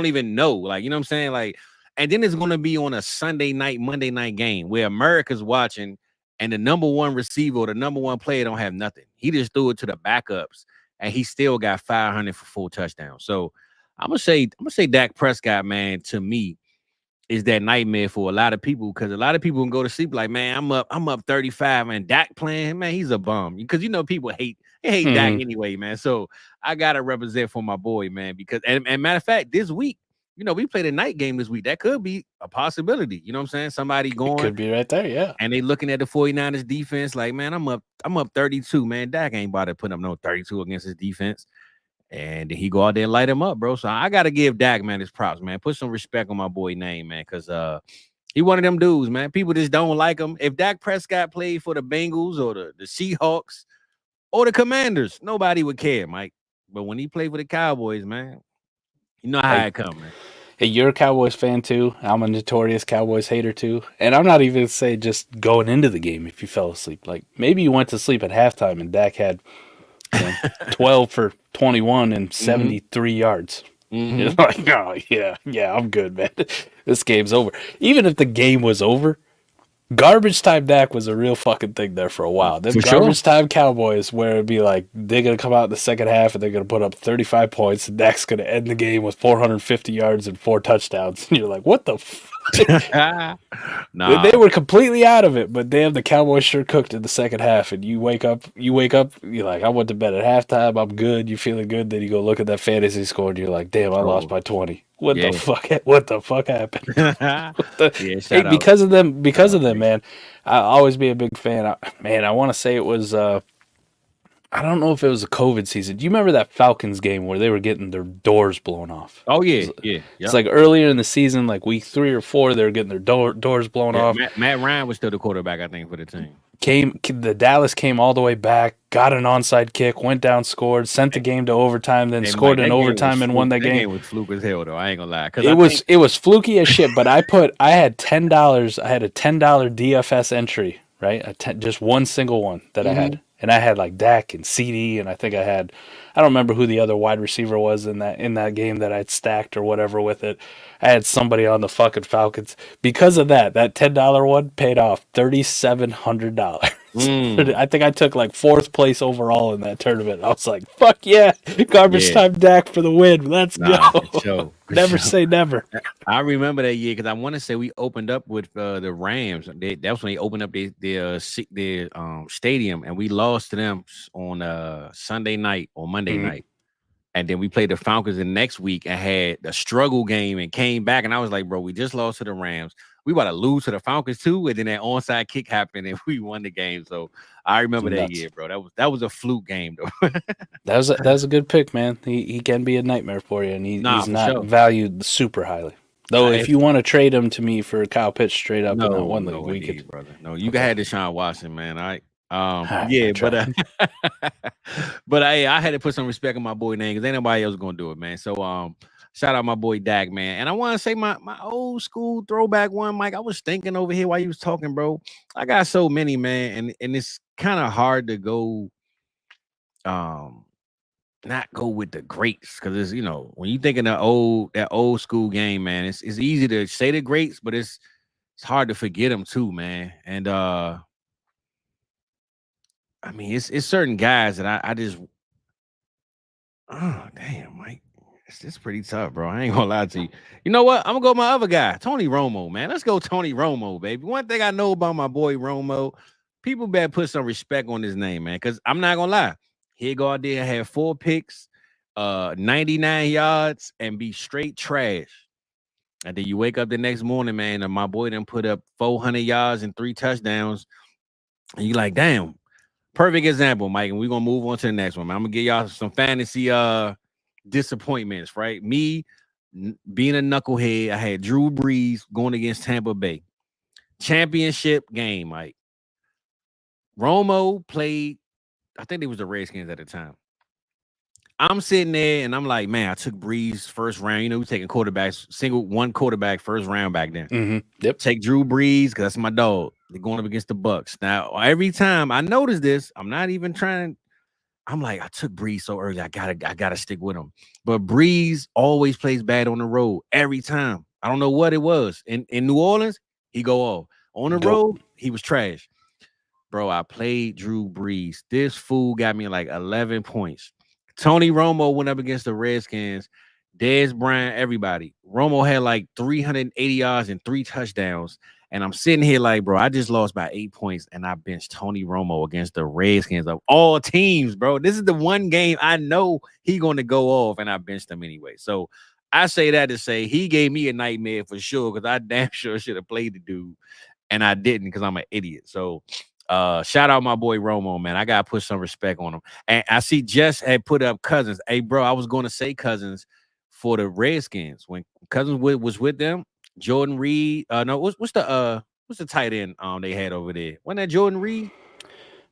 even know. Like, you know what I'm saying? Like, and then it's gonna be on a Sunday night, Monday night game where America's watching. And the number 1 receiver or the number 1 player don't have nothing. He just threw it to the backups, and he still got 500 for 4 touchdowns. So I'm gonna say Dak Prescott, man, to me, is that nightmare for a lot of people because a lot of people can go to sleep like, man, I'm up 35 and Dak playing, man, he's a bum because people hate Dak anyway, man. So I gotta represent for my boy, man, because and matter of fact, this week. We played a night game this week. That could be a possibility. You know what I'm saying? Somebody going. It could be right there, yeah. And they looking at the 49ers defense like, man, I'm up 32, man. Dak ain't about to put up no 32 against his defense. And then he go out there and light him up, bro. So I got to give Dak, man, his props, man. Put some respect on my boy name, man, because he one of them dudes, man. People just don't like him. If Dak Prescott played for the Bengals or the Seahawks or the Commanders, nobody would care, Mike. But when he played for the Cowboys, man, you know how it come, man. Hey, you're a Cowboys fan too. I'm a notorious Cowboys hater too. And I'm not even say just going into the game if you fell asleep. Like maybe you went to sleep at halftime and Dak had 12 for 21 and 73 yards. You're like, oh yeah, I'm good, man. This game's over. Even if the game was over, garbage time Dak was a real fucking thing there for a while. Them garbage time Cowboys where it'd be like they're going to come out in the second half and they're going to put up 35 points and Dak's going to end the game with 450 yards and 4 touchdowns. And you're like, what the fuck? Nah. They were completely out of it, but damn, the Cowboys sure cooked in the second half. And you wake up, you're like, I went to bed at halftime, I'm good, you feeling good. Then you go look at that fantasy score and you're like, damn, I lost by 20. What the fuck happened? Hey, because of them, man. I'll always be a big fan. I want to say it was I don't know if it was a COVID season. Do you remember that Falcons game where they were getting their doors blown off? Oh yeah, yeah. It's like earlier in the season, like week 3 or 4, they were getting their doors blown off. Matt Ryan was still the quarterback, I think, for the team. The Dallas came all the way back, got an onside kick, went down, scored, sent the game to overtime, then scored in overtime and won that game. That game was fluke as hell, though. I ain't gonna lie. It was fluky as shit. But I had $10. I had a $10 DFS entry, right? Just one single one that I had. And I had like Dak and CD, and I think I don't remember who the other wide receiver was in that game that I'd stacked or whatever with it. I had somebody on the fucking Falcons. Because of that $10 one paid off $3,700. I think I took like 4th place overall in that tournament. I was like, "Fuck yeah, garbage time Dak for the win. Let's go." Never say never. I remember that year because I want to say we opened up with the Rams. That was when they opened up their stadium, and we lost to them on Sunday night or Monday night. And then we played the Falcons the next week and had a struggle game and came back. And I was like, bro, we just lost to the Rams. We about to lose to the Falcons too. And then that onside kick happened and we won the game. So I remember that year, bro. That was a fluke game though. that was a good pick, man. He can be a nightmare for you, and he's not valued super highly. Though if you want to trade him to me for Kyle Pitts straight up in that one league, we could, brother. No, you had Deshaun Watson, man. All right. But I had to put some respect on my boy name because ain't nobody else gonna do it, man. So shout out my boy Dak, man. And I want to say my old school throwback one, Mike. I was thinking over here while you was talking, bro. I got so many, man, and it's kind of hard to go not go with the greats because it's when you think of that old school game, man, it's easy to say the greats, but it's hard to forget them too, man. And I mean, it's certain guys that I just, oh damn, Mike, it's pretty tough, bro. I ain't gonna lie to you. You know what? I'm gonna go with my other guy, Tony Romo, man. Let's go, Tony Romo, baby. One thing I know about my boy Romo, people better put some respect on his name, man. Because I'm not gonna lie, he'd go out there and have 4 picks, 99 yards, and be straight trash. And then you wake up the next morning, man, and my boy done put up 400 yards and 3 touchdowns, and you like, damn. Perfect example, Mike, and we're gonna move on to the next one, man. I'm gonna give y'all some fantasy disappointments, right? Me being a knucklehead, I had Drew Brees going against Tampa Bay. Championship game, Mike. Romo played, I think it was the Redskins at the time. I'm sitting there and I'm like, man, I took Brees first round. We taking quarterbacks, one quarterback first round back then. Yep. Take Drew Brees because that's my dog. They're going up against the Bucks. Now, every time I notice this, I'm not even trying. I'm like, I took Brees so early. I gotta stick with him. But Brees always plays bad on the road every time. I don't know what it was. In New Orleans, he go off. On the road, he was trash. Bro, I played Drew Brees. This fool got me like 11 points. Tony Romo went up against the Redskins. Dez Bryant, everybody. Romo had like 380 yards and 3 touchdowns. And I'm sitting here like, bro, I just lost by 8 points, and I benched Tony Romo against the Redskins of all teams, bro. This is the one game I know he going to go off, and I benched him anyway. So I say that to say he gave me a nightmare for sure because I damn sure should have played the dude, and I didn't because I'm an idiot. So shout out my boy Romo, man. I gotta put some respect on him. And I see Jess had put up Cousins. Hey, bro, I was going to say Cousins for the Redskins when Cousins was with them. Jordan Reed. What's the tight end they had over there? Wasn't that Jordan Reed?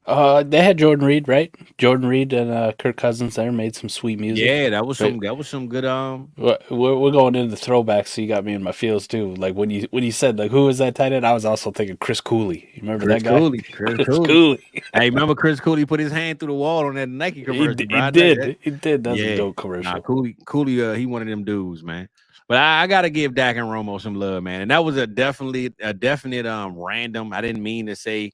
They had Jordan Reed, right? Jordan Reed and Kirk Cousins there made some sweet music. Yeah, that was some good. We're going into the throwbacks, so you got me in my feels too. Like when you said like who was that tight end, I was also thinking Chris Cooley. You remember that guy? Chris Cooley. Hey, remember Chris Cooley put his hand through the wall on that Nike commercial? He did. That's a dope commercial. Nah, Cooley, he one of them dudes, man. But I gotta give Dak and Romo some love, man. And that was a definite random. I didn't mean to say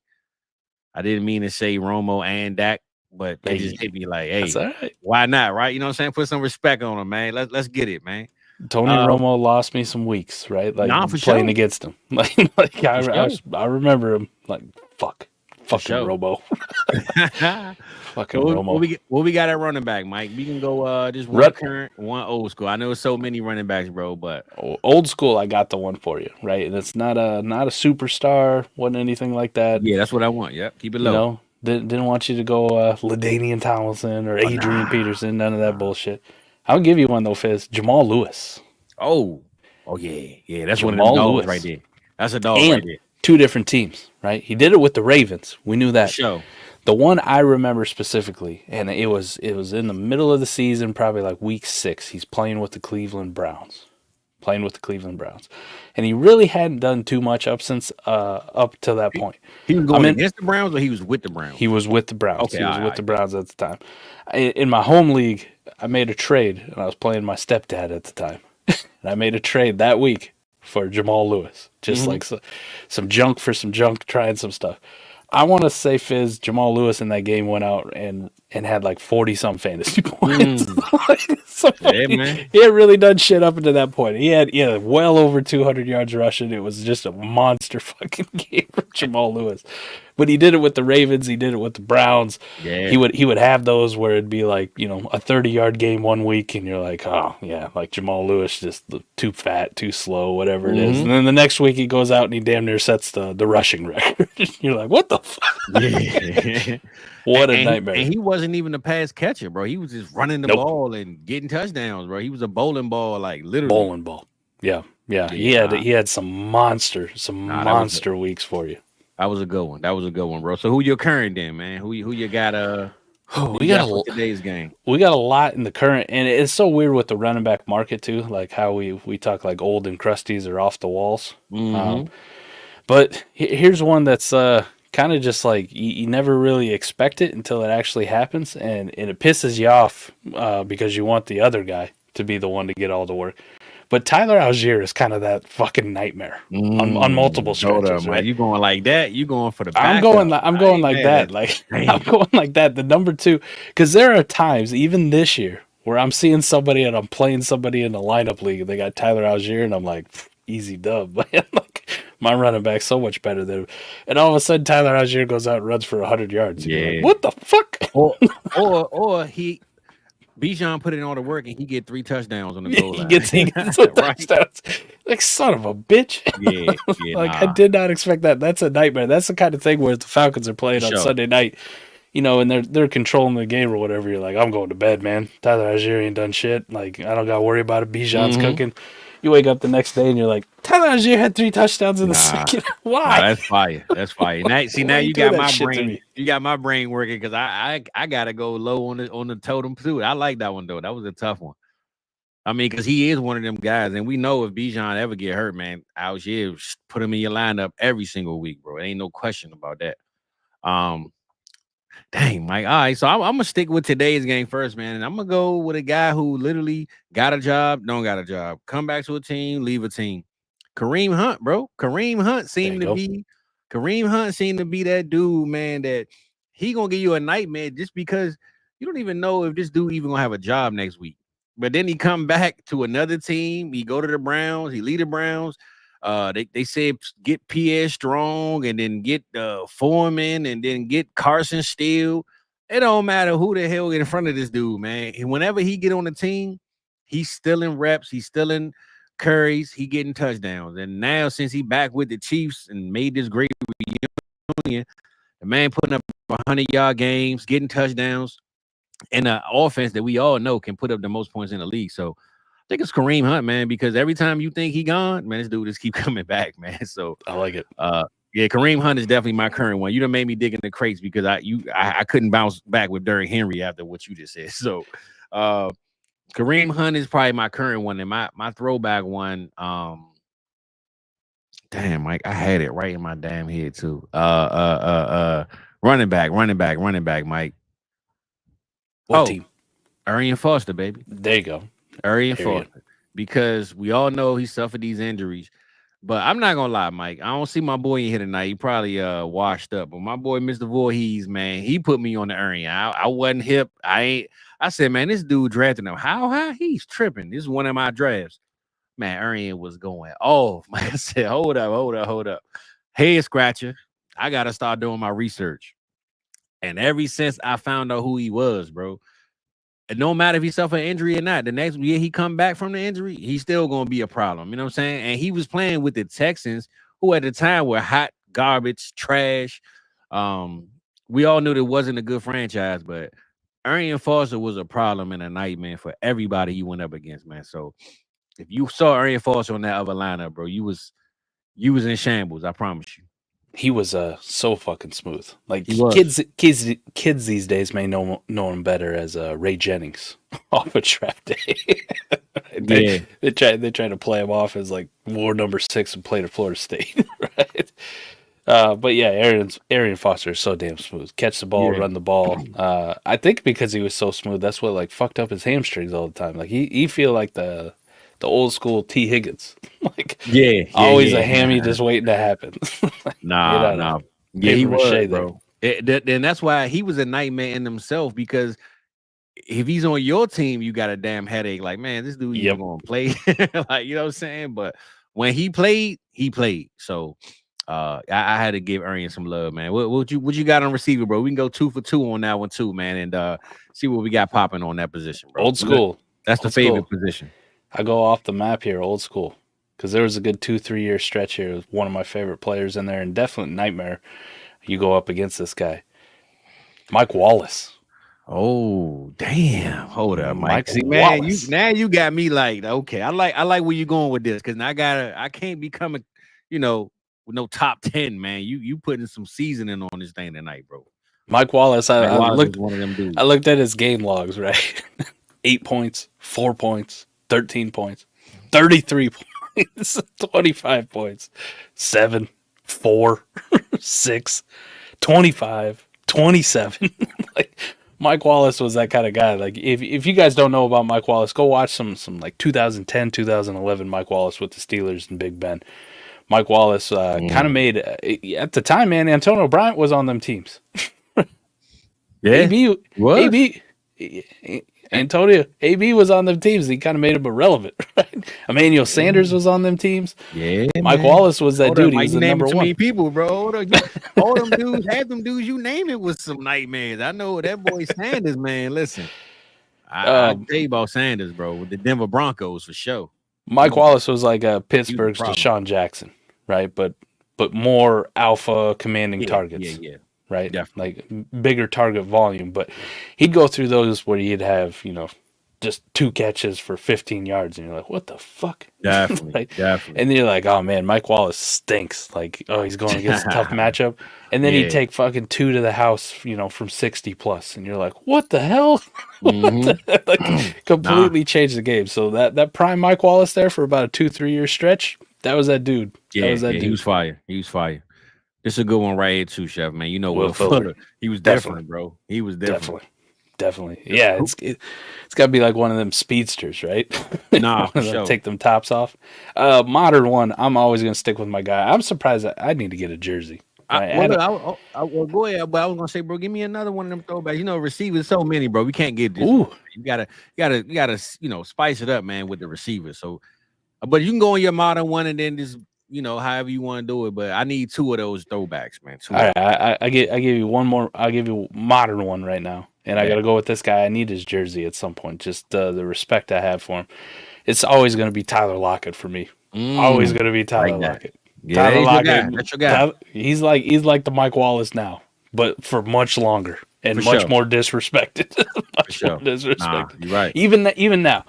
Romo and Dak, but they just hit me like, hey, right. Why not? Right? You know what I'm saying? Put some respect on him, man. Let's get it, man. Tony Romo lost me some weeks, right? Like playing against him. Like I remember him like fucking Romo. Fucking Romo. What we got at running back, Mike? We can go just one current, one old school. I know there's so many running backs, bro, but old school, I got the one for you, right? And it's not a superstar, wasn't anything like that. Yeah, that's what I want. Yep, keep it low. Didn't want you to go LaDainian Tomlinson or Adrian Peterson, none of that bullshit. I'll give you one though, Fizz. Jamal Lewis. Oh yeah. That's one of them dogs right there. That's a dog right there. 2 different teams, right? He did it with the Ravens. We knew that. The one I remember specifically, and it was in the middle of the season, probably like week 6. He's playing with the Cleveland Browns. And he really hadn't done too much up to that point. He was going against the Browns or he was with the Browns? He was with the Browns. Okay, he was with the Browns at the time. In my home league, I made a trade, and I was playing my stepdad at the time. And I made a trade that week for Jamal Lewis. Just like some junk for some junk, trying some stuff. I want to say Fizz, Jamal Lewis in that game went out and had like 40-some fantasy points. Yeah, man. He had really done shit up until that point. He had well over 200 yards rushing. It was just a monster fucking game for Jamal Lewis. But he did it with the Ravens. He did it with the Browns. Yeah. He would have those where it'd be like, a 30-yard game one week, and you're like, oh, yeah, like Jamal Lewis, just too fat, too slow, whatever it is. And then the next week he goes out and he damn near sets the rushing record. You're like, what the fuck? Yeah. What a nightmare. And he wasn't even a pass catcher, bro. He was just running the ball and getting touchdowns, bro. He was a bowling ball, like literally. Bowling ball. Yeah. He had some monster weeks for you. That was a good one. Bro. So who you current then, man? Who you got? We got today's game. We got a lot in the current, and it's so weird with the running back market too. Like how we talk like old and crusties are off the walls. But here's one that's kind of just like you never really expect it until it actually happens, and it pisses you off because you want the other guy to be the one to get all the work. But Tyler Algier is kind of that fucking nightmare on multiple stretches. Right? You going like that? You going for the backup? I'm going like that. Like I'm going like that. The number 2, because there are times even this year where I'm seeing somebody and I'm playing somebody in the lineup league and they got Tyler Algier and I'm like, easy dub, man. Like my running back's so much better than him. And all of a sudden Tyler Algier goes out and runs for 100 yards. Yeah. Like, what the fuck? Or he. Bijan put in all the work and he get 3 touchdowns on the goal line. He gets 3 touchdowns. Like, son of a bitch. Yeah. I did not expect that. That's a nightmare. That's the kind of thing where the Falcons are playing on Sunday night, and they're controlling the game or whatever. You're like, I'm going to bed, man. Tyler Algier ain't done shit. Like, I don't got to worry about it. Bijan's cooking. You wake up the next day and you're like, Tyler Algier had 3 touchdowns in the second. Why? That's fire. Now you got my brain. You got my brain working because I gotta go low on the totem too. I like that one though. That was a tough one. I mean, because he is one of them guys, and we know if Bijan ever get hurt, man, Algier put him in your lineup every single week, bro. Ain't no question about that. Dang, Mike. All right, so I'm gonna stick with today's game first, man. And I'm gonna go with a guy who literally got a job, don't got a job, come back to a team, leave a team. Kareem Hunt, bro. Kareem Hunt seemed to be that dude, man, that he gonna give you a nightmare just because you don't even know if this dude even gonna have a job next week. But then he come back to another team. He go to the Browns. He lead the Browns. They said get Pierre Strong and then get Foreman and then get Carson Steele. It don't matter who the hell get in front of this dude, man. And whenever he get on the team, he's still in reps. He's still in carries. He getting touchdowns. And now since he back with the Chiefs and made this great reunion, the man putting up 100-yard games, getting touchdowns, and an offense that we all know can put up the most points in the league. So I think it's Kareem Hunt, man, because every time you think he gone, man, this dude just keep coming back, man. So I like it. Yeah, Kareem Hunt is definitely my current one. You done made me dig in the crates because I couldn't bounce back with Derrick Henry after what you just said. So Kareem Hunt is probably my current one, and my throwback one. Damn, Mike, I had it right in my damn head too. Running back, Mike. What team? Arian Foster, baby. There you go. Arian Foster. Because we all know he suffered these injuries. But I'm not gonna lie, Mike. I don't see my boy in here tonight. He probably washed up. But my boy, Mr. Voorhees, man, he put me on the Arian. I wasn't hip. I said, man, this dude drafted him. How high? He's tripping. This is one of my drafts. Man, Arian was going off. Man, I said, hold up. Head scratcher. I gotta start doing my research. And ever since I found out who he was, bro, and no matter if he suffered an injury or not, the next year he come back from the injury, he's still going to be a problem. You know what I'm saying? And he was playing with the Texans, who at the time were hot, garbage, trash. We all knew it wasn't a good franchise, but Arian Foster was a problem and a nightmare for everybody he went up against, man. So if you saw Arian Foster on that other lineup, bro, you was in shambles. I promise you. He was so fucking smooth. Like kids these days may know him better as Ray Jennings off of draft day. They try to play him off as like war number 6 and played at Florida State, right? But yeah, Arian Foster is so damn smooth. Catch the ball, run the ball. I think because he was so smooth, that's what like fucked up his hamstrings all the time. Like he feel like the old school T. Higgins. Like always a hammy just waiting to happen. Nah. Yeah, he was, bro. And that's why he was a nightmare in himself, because if he's on your team, you got a damn headache. Like, man, this dude even gonna play. Like, you know what I'm saying? But when he played, he played. So I had to give Arian some love, man. What you got on receiver, bro? We can go 2 for 2 on that one too, man, and see what we got popping on that position, bro. Old school. That's the favorite position. I go off the map here, old school, because there was a good 2-3 year stretch here with one of my favorite players in there, and definitely nightmare. You go up against this guy, Mike Wallace. Oh damn! Hold up, Mike. See, man, you got me like, okay. I like where you going with this, because I can't be coming, with no top 10, man. You putting some seasoning on this thing tonight, bro. Mike Wallace. I looked at his game logs, right? 8 points, 4 points, 13 points, 33 points, 25 points, 7, 4, 6, 25, 27. Like, Mike Wallace was that kind of guy. Like, if you guys don't know about Mike Wallace, go watch some like 2010, 2011 Mike Wallace with the Steelers and Big Ben. Mike Wallace kind of made, at the time, man, Antonio Bryant was on them teams. Yeah. AB was on them teams. He kind of made him irrelevant, right? Emmanuel Sanders was on them teams. Yeah, Mike Wallace was that dude. He was the number one. Many people, bro. All them dudes, half them dudes, you name it, was some nightmares. I know that boy Sanders, man. Listen, I tell you about Sanders, bro, with the Denver Broncos for sure. Mike Wallace was like a Pittsburgh's Deshaun Jackson, right? But more alpha commanding targets. Yeah. Right? Definitely. Like bigger target volume. But he'd go through those where he'd have, just 2 catches for 15 yards. And you're like, what the fuck? Definitely. Definitely. And then you're like, oh man, Mike Wallace stinks. Like, oh, he's going against a tough matchup. And then he'd take fucking 2 to the house, from 60 plus. And you're like, what the hell? Like, completely changed the game. So that prime Mike Wallace there for about a 2-3 year stretch, that was that dude. Yeah, that was that dude. He was fire. This is a good one right here too, Chef, man. Will Fuller. He was different, bro. He was different. Definitely. Yeah, it's got to be like one of them speedsters, right? Nah, for sure. Take them tops off. Modern one, I'm always going to stick with my guy. I'm surprised I need to get a jersey. Go ahead, but I was going to say, bro, give me another one of them throwbacks. Receivers, so many, bro. We can't get this. Ooh. You gotta, spice it up, man, with the receivers. So, but you can go on your modern one and then just, however you want to do it. But I need 2 of those throwbacks, man. All right, I give you one more. I'll give you a modern one right now, and I got to go with this guy. I need his jersey at some point. Just the respect I have for him. It's always going to be Tyler Lockett for me. Always going to be Tyler Lockett. Yeah, Tyler Lockett. That's your guy. He's like the Mike Wallace now, but for much longer and much more disrespected. More disrespected. Nah, you're right. Even now.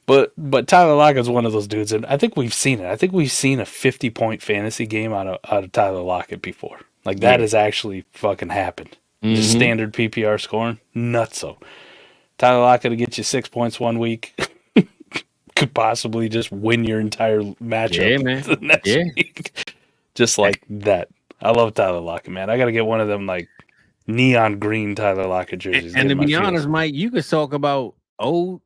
But Tyler Lockett's one of those dudes, and I think we've seen it. I think we've seen a 50-point fantasy game out of Tyler Lockett before. Like, that has actually fucking happened. Just standard PPR scoring. Nutso. Tyler Lockett will get you 6 points one week. Could possibly just win your entire matchup. Yeah, man. The next week. Just like that. I love Tyler Lockett, man. I got to get one of them, like, neon green Tyler Lockett jerseys. And to be honest, Mike, you could talk about old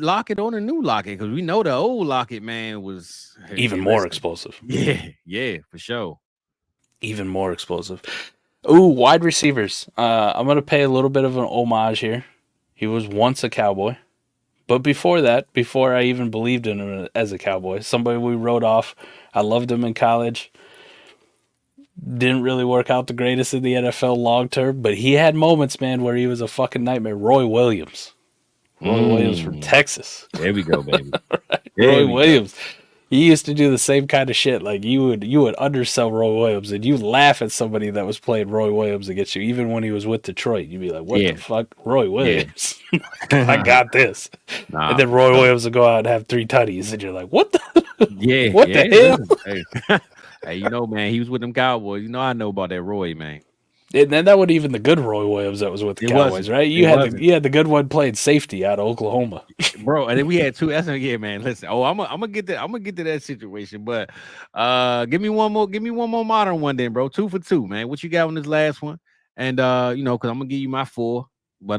Lockett or the new Lockett, because we know the old Lockett, man, was even more explosive. Yeah, for sure. Even more explosive. Ooh, wide receivers. I'm going to pay a little bit of an homage here. He was once a Cowboy. But before that, before I even believed in him as a Cowboy, somebody we wrote off. I loved him in college. Didn't really work out the greatest in the NFL long term, but he had moments, man, where he was a fucking nightmare. Roy Williams. Roy Williams from Texas. There we go, baby. Right. Roy Williams. He used to do the same kind of shit. Like, you would undersell Roy Williams, and you laugh at somebody that was playing Roy Williams against you, even when he was with Detroit. You'd be like, what the fuck? Roy Williams. Yeah. I got this. And then Roy Williams would go out and have 3 tutties, and you're like, what the the hell? Hey, man, he was with them Cowboys. I know about that Roy, man. And then that wasn't even the good Roy Williams that was with the Cowboys, right? You had the good one playing safety out of Oklahoma, bro. And then we had 2. That's man. Listen, I'm gonna get to that situation, but give me one more modern one, then, bro. 2 for 2, man. What you got on this last one? And because I'm gonna give you my 4, but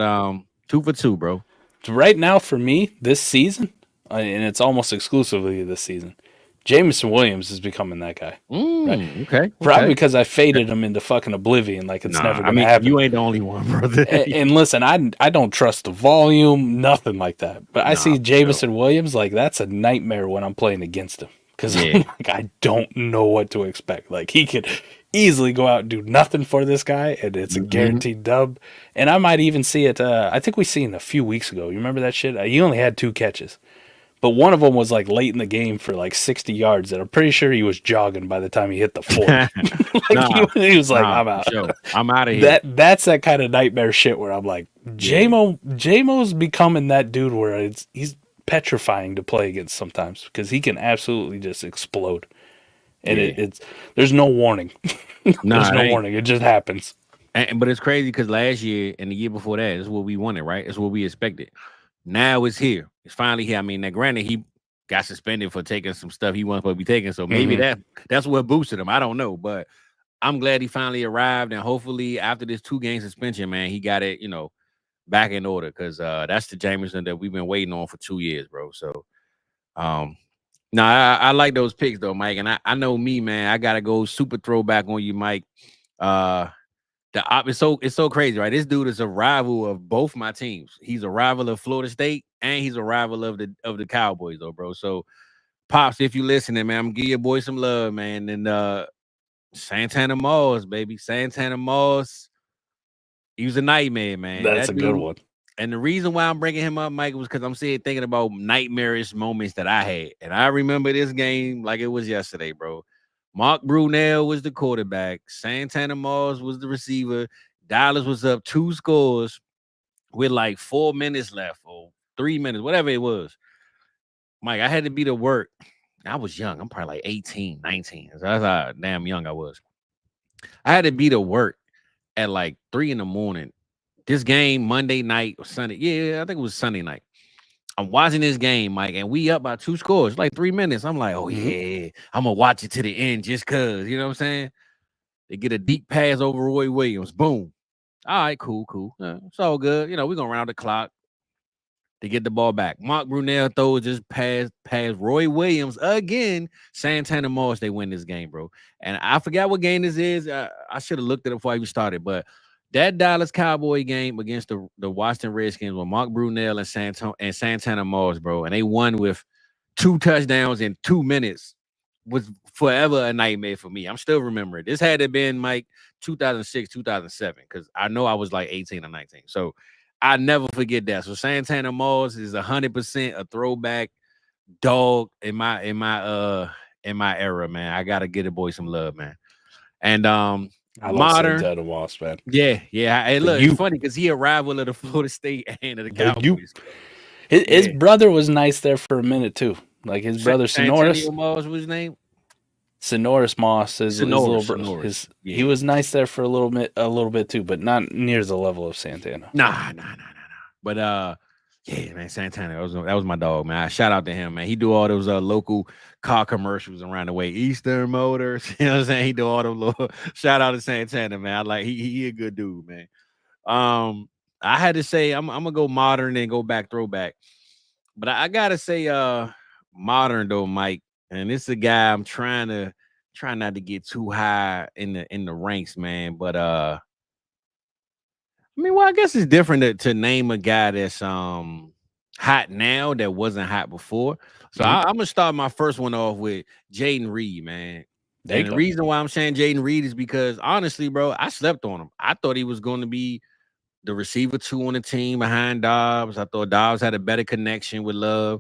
2 for 2, bro. Right now for me this season, and it's almost exclusively this season, Jameson Williams is becoming that guy. Right? Okay. Probably because I faded him into fucking oblivion, like it's never going to happen. You ain't the only one, brother. And listen, I don't trust the volume, nothing like that. But I see Jameson Williams, like that's a nightmare when I'm playing against him. Because like, I don't know what to expect. Like he could easily go out and do nothing for this guy, and it's a guaranteed dub. And I might even see it. I think we seen a few weeks ago. You remember that shit? He only had 2 catches. But one of them was like late in the game for like 60 yards, and I'm pretty sure he was jogging by the time he hit the 4. He was like, "I'm out. Sure. I'm out of here." That's that kind of nightmare shit where I'm like, J-Mo's becoming that dude where he's petrifying to play against sometimes because he can absolutely just explode, and it's there's no warning. There's no warning. It just happens. But it's crazy because last year and the year before that is what we wanted, right? It's what we expected. Now it's here. It's finally here. I mean, now granted, he got suspended for taking some stuff he wasn't supposed to be taking, so maybe that's what boosted him. I don't know, but I'm glad he finally arrived, and hopefully after this 2-game suspension, man, he got it, back in order because that's the Jameson that we've been waiting on for 2 years, bro. So, I like those picks though, Mike, and I know me, man. I gotta go super throwback on you, Mike. It's so crazy, right? This dude is a rival of both my teams. He's a rival of Florida State, and he's a rival of the Cowboys, though, bro. So, Pops, if you listening, man, I'm gonna give your boy some love, man. And Santana Moss, baby, Santana Moss. He was a nightmare, man. That's a good one. And the reason why I'm bringing him up, Mike, was because I'm thinking about nightmarish moments that I had, and I remember this game like it was yesterday, bro. Mark Brunell was the quarterback. Santana Moss was the receiver. Dallas was up 2 scores with like 4 minutes left or 3 minutes, whatever it was. Mike, I had to be to work. I was young. I'm probably like 18, 19. That's how damn young I was. I had to be to work at like 3 in. This game, Monday night or Sunday. Yeah, I think it was Sunday night. I'm watching this game, Mike, and we up by 2 scores, like 3 minutes. I'm like, oh, yeah, I'm going to watch it to the end just because, you know what I'm saying? They get a deep pass over Roy Williams. Boom. All right, cool. It's all good. We're going to round the clock to get the ball back. Mark Brunell throws just past Roy Williams again. Santana Moss, they win this game, bro. And I forgot what game this is. I should have looked at it before I even started, but that Dallas Cowboy game against the Washington Redskins with Mark Brunell and Santana Moss, bro, and they won with 2 touchdowns in 2 minutes, was forever a nightmare for me. I'm still remembering. This had to have been, Mike, 2006, 2007, because I know I was like 18 or 19. So I never forget that. So Santana Moss is 100% a throwback dog in my era, man. I gotta get a boy some love, man. And I modern Santana Moss, man. Yeah. Hey, look, it's funny because he a rival of the Florida State and of the Cowboys. His brother was nice there for a minute too. Like his brother Sonoris. Moss was his name. Sonoris Moss is his little brother. He was nice there for a little bit too, but not near the level of Santana. Nah. But yeah, man, Santana, that was my dog, man. Shout out to him, man. He do all those local car commercials around the way, Eastern Motors. You know what I'm saying? He do all them little. Shout out to Santana, man. I like he a good dude, man. I had to say I'm gonna go modern and go back throwback, but I gotta say modern though, Mike. And this is a guy I'm trying not to get too high in the ranks, man. But I mean, well, I guess it's different to name a guy that's hot now that wasn't hot before. So I'm gonna start my first one off with Jaden Reed, man. And the reason why I'm saying Jaden Reed is because honestly, bro, I slept on him. I thought he was going to be the receiver 2 on the team behind Dobbs. I thought Dobbs had a better connection with Love.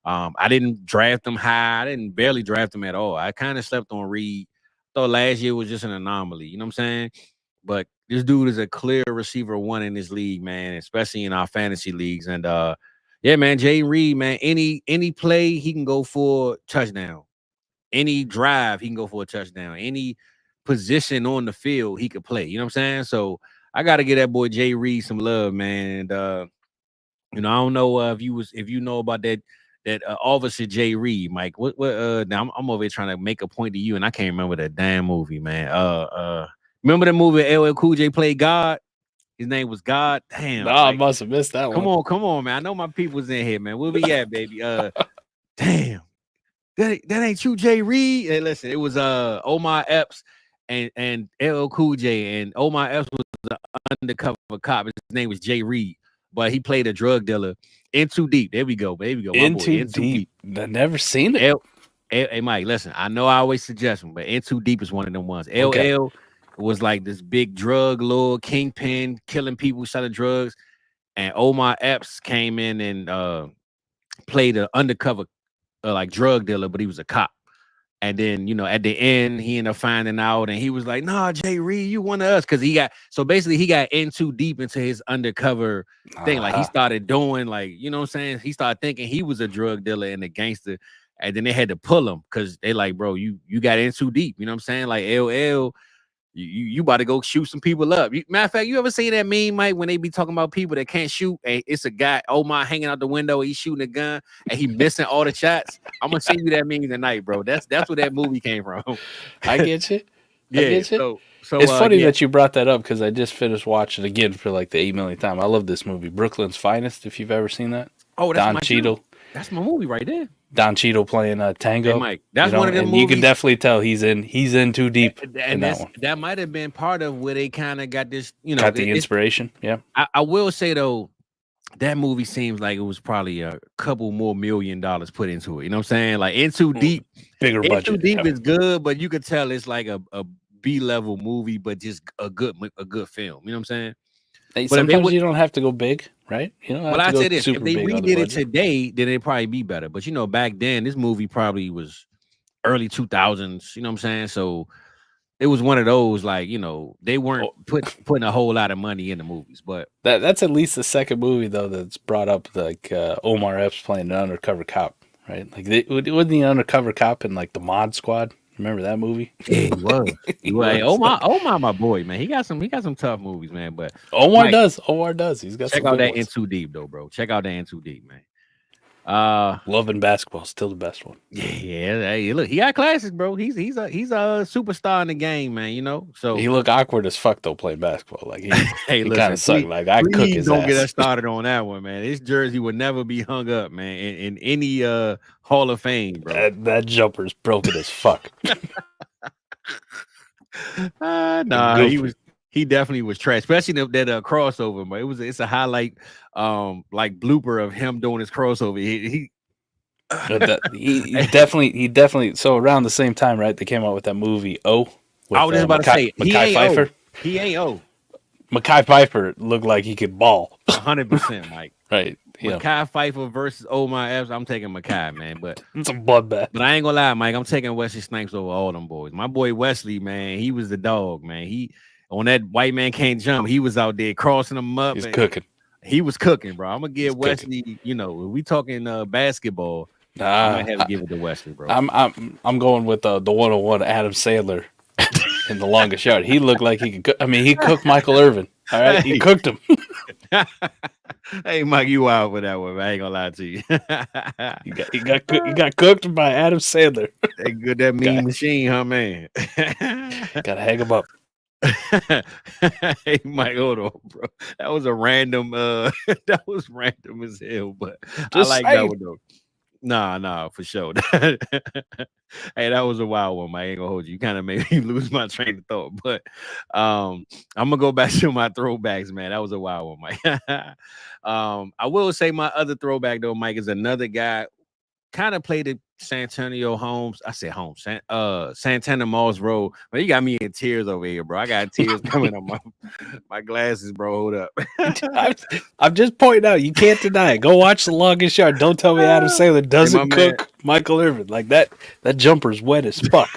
I didn't draft him high. I didn't barely draft him at all. I kind of slept on Reed. Thought last year was just an anomaly. You know what I'm saying? But this dude is a clear receiver 1 in this league, man, especially in our fantasy leagues. And yeah, man, Jaden Reed, man, any play he can go for a touchdown. Any drive he can go for a touchdown. Any position on the field he could play. You know what I'm saying? So I got to give that boy Jay Reed some love, man. And I don't know if you know about that Officer Jay Reed, Mike. What now I'm over here trying to make a point to you, and I can't remember that damn movie, man. Remember the movie LL Cool J played God? His name was God. Damn. I must have missed that one. Come on, man. I know my people's in here, man. Where we at, baby? Damn. that ain't you, Jay Reed. Hey, listen, it was Omar Epps and LL Cool J, and Omar Epps was the undercover cop. His name was Jay Reed, but he played a drug dealer. In Too Deep. There we go. There we go. My In boy. Too Deep. I've never seen it. Hey, Mike, listen, I know I always suggest them, but In Too Deep is one of them ones. Okay. LL was like this big drug lord, kingpin, killing people, selling drugs. And Omar Epps came in and played an undercover like drug dealer, but he was a cop. And then, you know, at the end, he ended up finding out, and he was like, "Nah, Jay Reed, you one of us." Because he got in too deep into his undercover thing. Like he started doing, like, you know what I'm saying? He started thinking he was a drug dealer and a gangster. And then they had to pull him because they like, bro, you got in too deep. You know what I'm saying? Like LL, you about to go shoot some people up. Matter of fact, you ever seen that meme, Mike, when they be talking about people that can't shoot? And it's a guy, Omar, hanging out the window, he's shooting a gun, and he missing all the shots. I'm gonna send you that meme tonight, bro. That's where that movie came from. I get you. Yeah. So it's funny that you brought that up because I just finished watching again for like the 8 millionth time. I love this movie, Brooklyn's Finest. If you've ever seen that, that's Don Cheadle. That's my movie right there. Don Cheadle playing Tango. Hey, Mike, that's one of them movies. You can definitely tell he's in too deep in that one. That might have been part of where they kind of got this, you know, got the inspiration. Yeah. I will say though, that movie seems like it was probably a couple more $1 million put into it. You know what I'm saying? Like In Too Deep, bigger budget. In Too Deep is good, but you could tell it's like a B-level movie, but just a good film. You know what I'm saying? Hey, sometimes you don't have to go big, right? You know. Well, I said this: if they redid it today, then it'd probably be better. But you know, back then, this movie probably was early 2000s. You know what I'm saying? So it was one of those, like, you know, they weren't putting a whole lot of money in the movies. But that's at least the second movie though that's brought up like Omar Epps playing an undercover cop, right? Like wasn't the undercover cop in like the Mod Squad? Remember that movie? Yeah, he was. Hey, Omar, my boy, man. He got some tough movies, man. But Omar does. He's got. Check out that In Too Deep, though, bro. Check out that In Too Deep, man. Love and Basketball, still the best one. Yeah. Hey, look, he got classics, bro. He's a superstar in the game, man. You know, so he look awkward as fuck though playing basketball. Like he kind of sucked. Like I cook his don't ass. Get us started on that one, man. This jersey would never be hung up, man, in any Hall of Fame, bro. That jumper's broken as fuck. Nah, he definitely was trash, especially that crossover. But it's a highlight, like blooper of him doing his crossover. He definitely. So around the same time, right? They came out with that movie I was just about to say Mekhi Phifer. He ain't O. Mekhi Phifer looked like he could ball. 100%, Mike. Right. Mekhi Phifer versus Omar Epps. I'm taking Mekhi, man. But it's a bloodbath. But I ain't gonna lie, Mike. I'm taking Wesley Snipes over all them boys. My boy Wesley, man, he was the dog, man. He on that White Man Can't Jump. He was out there crossing them up. He's cooking. He was cooking, bro. I'm gonna give Wesley. Cooking. You know, we talking basketball. I might have to give it to Wesley, bro. I'm going with the 101 Adam Sandler in The Longest Yard. He looked like he could cook. I mean, he cooked Michael Irvin. All right, he cooked him. Hey, Mike, you out for that one, man. I ain't gonna lie to you. He got cooked by Adam Sandler. That mean machine, huh, man? Gotta hang him up. Hey, Mike, hold on, bro. That was a random. That was random as hell, but just I like that one though. Nah, for sure. Hey, that was a wild one, Mike. I ain't gonna hold you. You kind of made me lose my train of thought, but I'm gonna go back to my throwbacks, man. That was a wild one, Mike. I will say my other throwback though, Mike, is another guy kind of played at Santanio Holmes. I said Holmes, Santana Moss Road. But you got me in tears over here, bro. I got tears coming on my glasses, bro. Hold up. I'm just pointing out, you can't deny it. Go watch The Longest Yard. Don't tell me Adam Sandler doesn't cook Michael Irvin. Like that jumper's wet as fuck.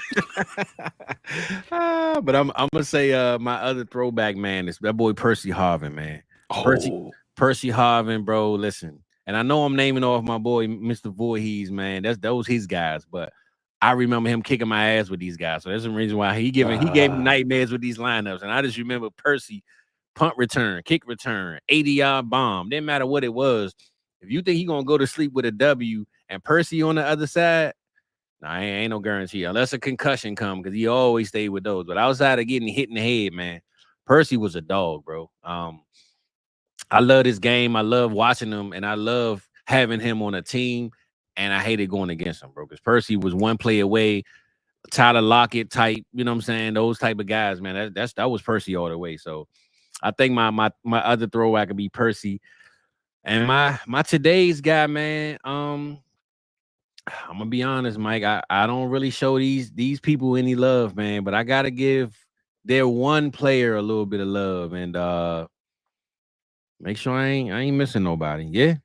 But I'm gonna say my other throwback, man, is that boy Percy Harvin, man. Percy Harvin, bro. Listen. And I know I'm naming off my boy, Mr. Voorhees, man. Those his guys, but I remember him kicking my ass with these guys. So that's the reason why he gave me nightmares with these lineups. And I just remember Percy, punt return, kick return, 80-yard bomb. Didn't matter what it was. If you think he's gonna go to sleep with a W and Percy on the other side, nah, ain't no guarantee. Unless a concussion come, because he always stayed with those. But outside of getting hit in the head, man, Percy was a dog, bro. I love this game. I love watching him, and I love having him on a team. and I hated going against him, bro, because Percy was one play away. Tyler Lockett type, you know what I'm saying? Those type of guys, man. That was Percy all the way. So I think my other throwback could be Percy. And my today's guy, man. I'm gonna be honest, Mike. I don't really show these people any love, man. But I gotta give their one player a little bit of love and make sure I ain't missing nobody.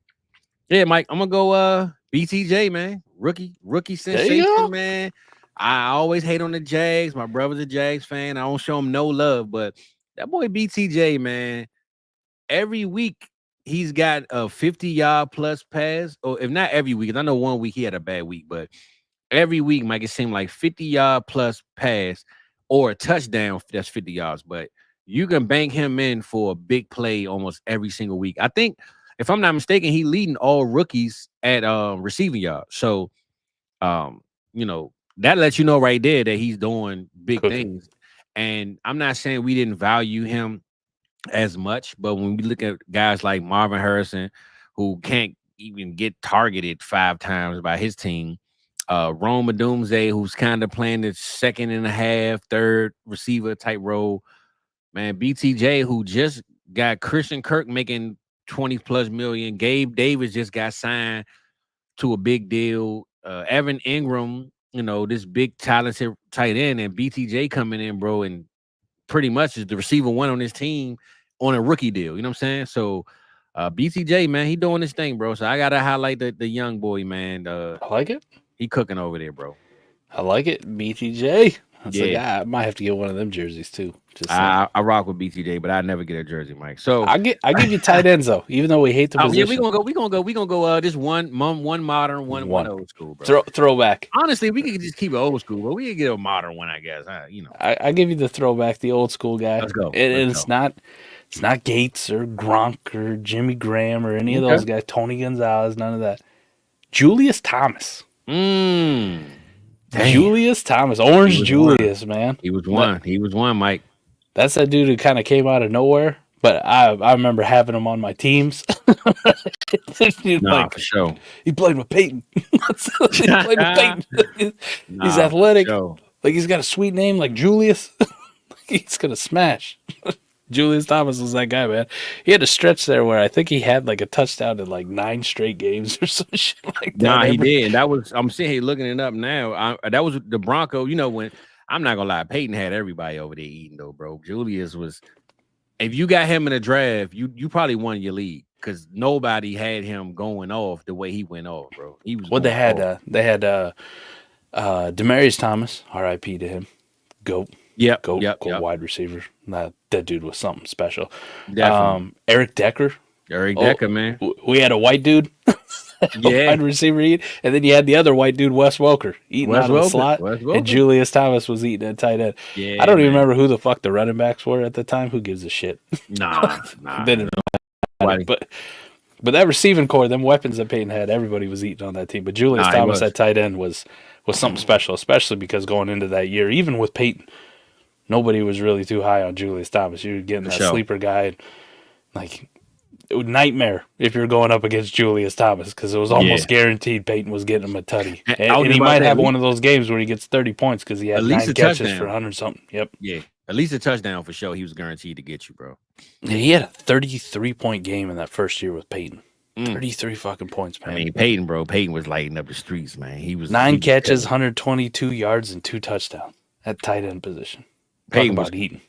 Yeah, Mike. I'm gonna go BTJ, man. Rookie sensation, man. I always hate on the Jags. My brother's a Jags fan. I don't show him no love, but that boy BTJ, man, every week he's got a 50-yard plus pass. Or if not every week, I know one week he had a bad week, but every week, Mike, it seemed like 50-yard plus pass or a touchdown that's 50 yards. But you can bank him in for a big play almost every single week. I think, if I'm not mistaken, he leading all rookies at receiving yards. So, that lets you know right there that he's doing big things. And I'm not saying we didn't value him as much, but when we look at guys like Marvin Harrison, who can't even get targeted 5 times by his team, Rome Odunze, who's kind of playing the second and a half, third receiver type role, man, BTJ, who just got Christian Kirk making 20+ million, Gabe Davis just got signed to a big deal, Evan Ingram, this big talented tight end, and BTJ coming in, bro, and pretty much is the receiver one on his team on a rookie deal. You know what I'm saying? So BTJ, man, he doing this thing, bro. So I gotta highlight the young boy, man. I like it. He cooking over there, bro. I like it. BTJ. I might have to get one of them jerseys too. I rock with BTJ, but I never get a jersey, Mike. So I give you tight ends though, even though we hate the position. Yeah, we gonna go. Just one modern, one old school, bro. Throwback. Honestly, we could just keep it old school, but we could get a modern one, I guess. I give you the throwback, the old school guy. Let's go. It's not Gates or Gronk or Jimmy Graham or any of those guys. Tony Gonzalez, none of that. Julius Thomas. Julius Thomas, Orange Julius, man. He was one, Mike. That's that dude who kind of came out of nowhere, but I remember having him on my teams. For sure. He played with Peyton. He's athletic. Like he's got a sweet name like Julius. He's gonna smash. Julius Thomas was that guy, man. He had a stretch there where I think he had like a touchdown in like 9 straight games or some shit like that. Nah, he did. I'm sitting here looking it up now. That was the Bronco. When I'm not gonna lie, Peyton had everybody over there eating though, bro. Julius was. If you got him in a draft, you probably won your league because nobody had him going off the way he went off, bro. He was. Well, they had Demaryius Thomas, R.I.P. to him. Goat. Yep. Wide receiver. That dude was something special. Definitely. Eric Decker. Man. We had a white dude. Wide receiver eat, and then you had the other white dude, Wes Welker, eating out of the slot, and Julius Thomas was eating at tight end. Yeah, I don't even remember who the fuck the running backs were at the time. Who gives a shit? Nah. But that receiving core, them weapons that Peyton had, everybody was eating on that team. But Julius Thomas at tight end was something special, especially because going into that year, even with Peyton, nobody was really too high on Julius Thomas. You were getting that sleeper guy, and, like, it was nightmare if you're going up against Julius Thomas because it was almost guaranteed Peyton was getting him a tutty. And he might have one of those games where he gets 30 points because he had 9 catches for 100-something. Yep. Yeah. At least a touchdown for sure. He was guaranteed to get you, bro. Yeah, he had a 33-point game in that first year with Peyton. 33 fucking points, man. I mean, Peyton was lighting up the streets, man. He was 9 catches, 122 yards, and 2 touchdowns at tight end position. Peyton was eating.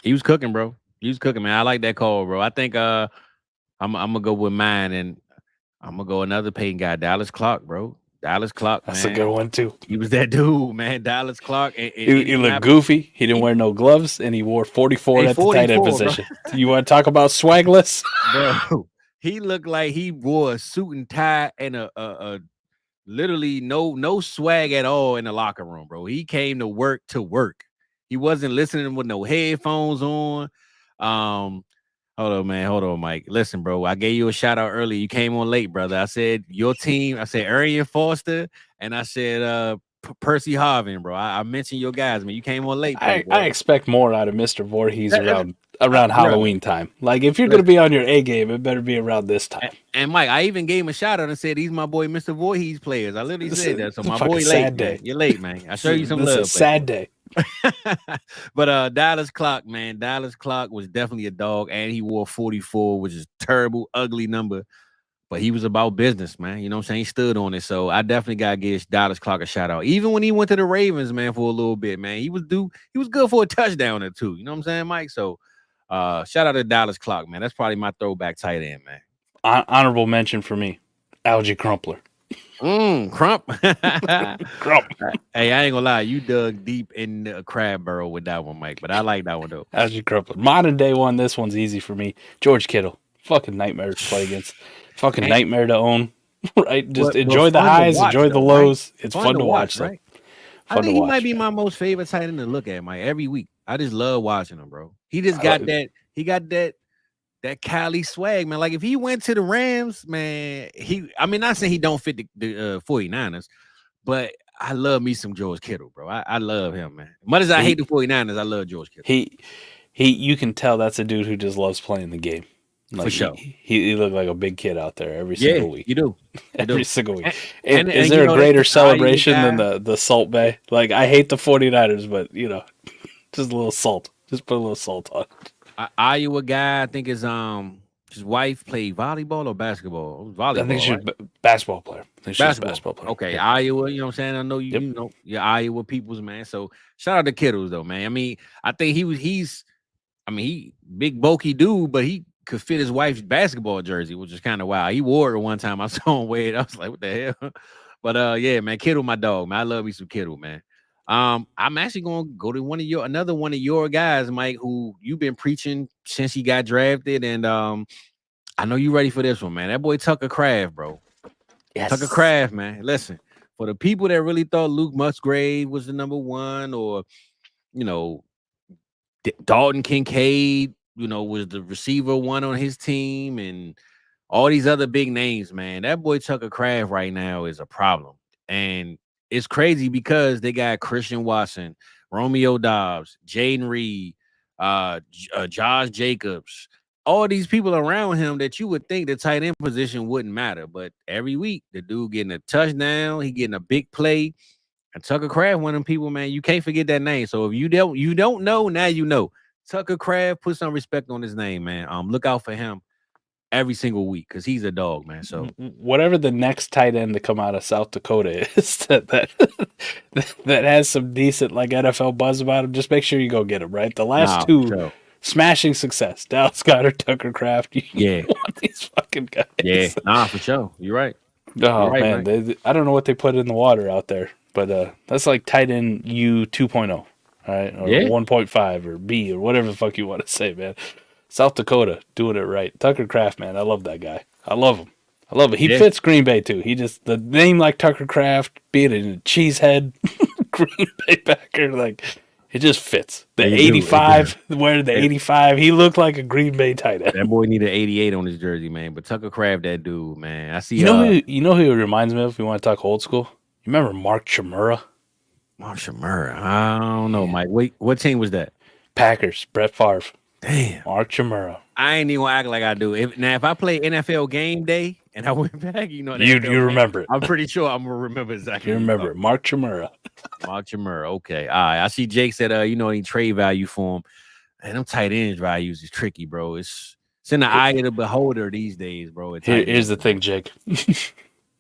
He was cooking, bro. He was cooking, man. I like that call, bro. I think I'm gonna go with mine, and I'm gonna go another Peyton guy, Dallas Clark, bro. Dallas Clark, that's a good one too. He was that dude, man. Dallas Clark. He looked goofy. He didn't wear no gloves, and he wore 44 at the tight end position. You want to talk about swagless, bro? He looked like he wore a suit and tie and a literally no swag at all in the locker room, bro. He came to work. He wasn't listening with no headphones on. Hold on, Mike. Listen, bro, I gave you a shout out earlier. You came on late, brother. I said your team. I said Arian Foster, and I said Percy Harvin, bro. I mentioned your guys, man. You came on late. I expect more out of Mr. Voorhees around bro. Halloween time. Like, if you're going to be on your A game, it better be around this time. And Mike, I even gave him a shout out and said, he's my boy, Mr. Voorhees players. I literally said that. So my boy late, man. You're late, man. I show you some love. It's a sad day. But Dallas Clock, man. Dallas Clock was definitely a dog, and he wore 44, which is a terrible, ugly number. But he was about business, man. You know what I'm saying? He stood on it. So I definitely got to give Dallas Clock a shout out. Even when he went to the Ravens, man, for a little bit, man, he was good for a touchdown or two. You know what I'm saying, Mike? So shout out to Dallas Clock, man. That's probably my throwback tight end, man. Honorable mention for me, Algie Crumpler. Crump. Crump. Hey, I ain't gonna lie. You dug deep in the crab burrow with that one, Mike. But I like that one, though. Algie Crumpler. Modern day one, this one's easy for me. George Kittle. Fucking nightmare to play against. Fucking nightmare to own. Right? Just enjoy the highs, enjoy the lows. Right? It's fun to watch, right? I think he might be my most favorite tight end to look at, Mike. Every week. I just love watching him, bro. He just got that. He got that Cali swag, man. Like if he went to the Rams, man, not saying he don't fit the 49ers, but I love me some George Kittle, bro. I love him, man. As much as I hate the 49ers, I love George Kittle. You can tell that's a dude who just loves playing the game. Like, for sure. He looked like a big kid out there every single week. You do. Every single week. Is there a greater celebration than the Salt Bay? Like, I hate the 49ers, but, just a little salt. Just put a little salt on it. Iowa guy, I think his wife played volleyball or basketball. Volleyball. I think she's a basketball player. Basketball player. Okay, yeah. Iowa, you know what I'm saying? I know you know your Iowa peoples, man. So shout out to Kittles though, man. I mean, I think he's big bulky dude, but he could fit his wife's basketball jersey, which is kind of wild. He wore it one time. I saw him wear it. I was like, what the hell? But yeah, man, Kittle, my dog, man. I love me some Kittle, man. I'm actually gonna go to another one of your guys, Mike, who you've been preaching since he got drafted, and I know you ready for this one, man. That boy Tucker Kraft, bro. Yes. Tucker Kraft, man. Listen, for the people that really thought Luke Musgrave was the number one, or Dalton Kincaid, was the receiver one on his team, and all these other big names, man. That boy Tucker Kraft right now is a problem, and it's crazy because they got Christian Watson, Romeo Dobbs, Jaden Reed, Josh Jacobs, all these people around him that you would think the tight end position wouldn't matter. But every week, the dude getting a touchdown, he getting a big play. And Tucker Kraft, one of them people, man, you can't forget that name. So if you don't know, now you know. Tucker Kraft, put some respect on his name, man. Look out for him every single week because he's a dog, man. So whatever the next tight end to come out of South Dakota is that has some decent like NFL buzz about him, just make sure you go get him, right? The last two smashing success. Dallas Goedert, Tucker Kraft. You want these fucking guys. Yeah, for sure. You're right. Oh, right, man. I don't know what they put in the water out there, but that's like tight end U 2.0, all right? Or 1.5 or B or whatever the fuck you want to say, man. South Dakota doing it right. Tucker Kraft, man. I love that guy. I love him. He fits Green Bay, too. The name like Tucker Kraft, being a cheesehead Green Bay Packer, like, it just fits. The 85, wearing the 85, he looked like a Green Bay tight end. That boy needed 88 on his jersey, man. But Tucker Kraft, that dude, man. I see. You know who he reminds me of if you want to talk old school? You remember Mark Chmura? Mark Chmura? I don't know, Mike. Wait, what team was that? Packers, Brett Favre. Damn. Mark Chmura. I ain't even gonna act like I do. If I play NFL game day and I went back, you remember it. I'm pretty sure I'm gonna remember exactly. You remember it. Mark Chmura. Mark Chmura. Okay. All right. I see Jake said any trade value for him. And them tight ends values is tricky, bro. It's in the eye of the beholder these days, bro. Here's the thing, Jake.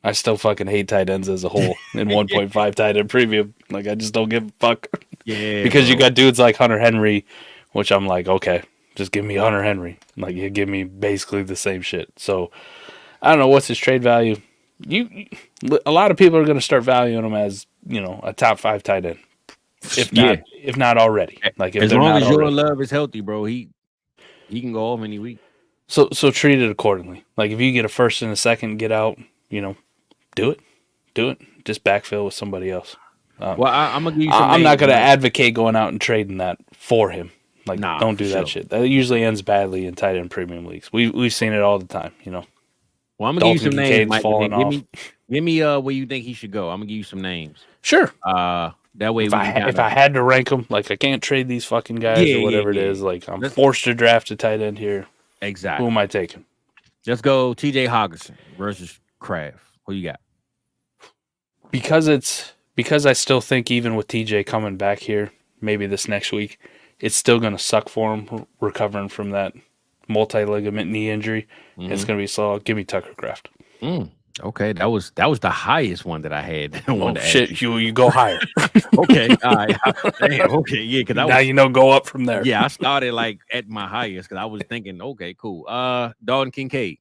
I still fucking hate tight ends as a whole in 1.5 tight end premium. Like, I just don't give a fuck. Yeah. Because you got dudes like Hunter Henry, which I'm like, okay, just give me Hunter Henry. Like, you give me basically the same shit. So, I don't know what's his trade value. A lot of people are going to start valuing him as, a top 5 tight end. If not already. Like, if as long as your love is healthy, bro, he can go off any week. So treat it accordingly. Like, if you get a first and a second, get out, do it. Just backfill with somebody else. I'm gonna give you some I'm not gonna advocate going out and trading that for him. Like, don't do that shit. That usually ends badly in tight end premium leagues. We've seen it all the time. Well, I'm gonna give you some names, Mike. Give me where you think he should go. I'm gonna give you some names. Sure. That way if I had to rank them, like I can't trade these fucking guys or whatever it is. Like I'm forced to draft a tight end here. Exactly. Who am I taking? Let's go T.J. Hockenson versus Kraft. Who you got? Because I still think even with TJ coming back here, maybe this next week, it's still going to suck for him recovering from that multi-ligament knee injury. Mm-hmm. It's going to be slow. Give me Tucker Kraft. Okay, that was the highest one that I had. Oh shit, you go higher. Okay, all right. Damn, okay, yeah, because now go up from there. Yeah, I started like at my highest because I was thinking, okay, cool. Dalton Kincaid,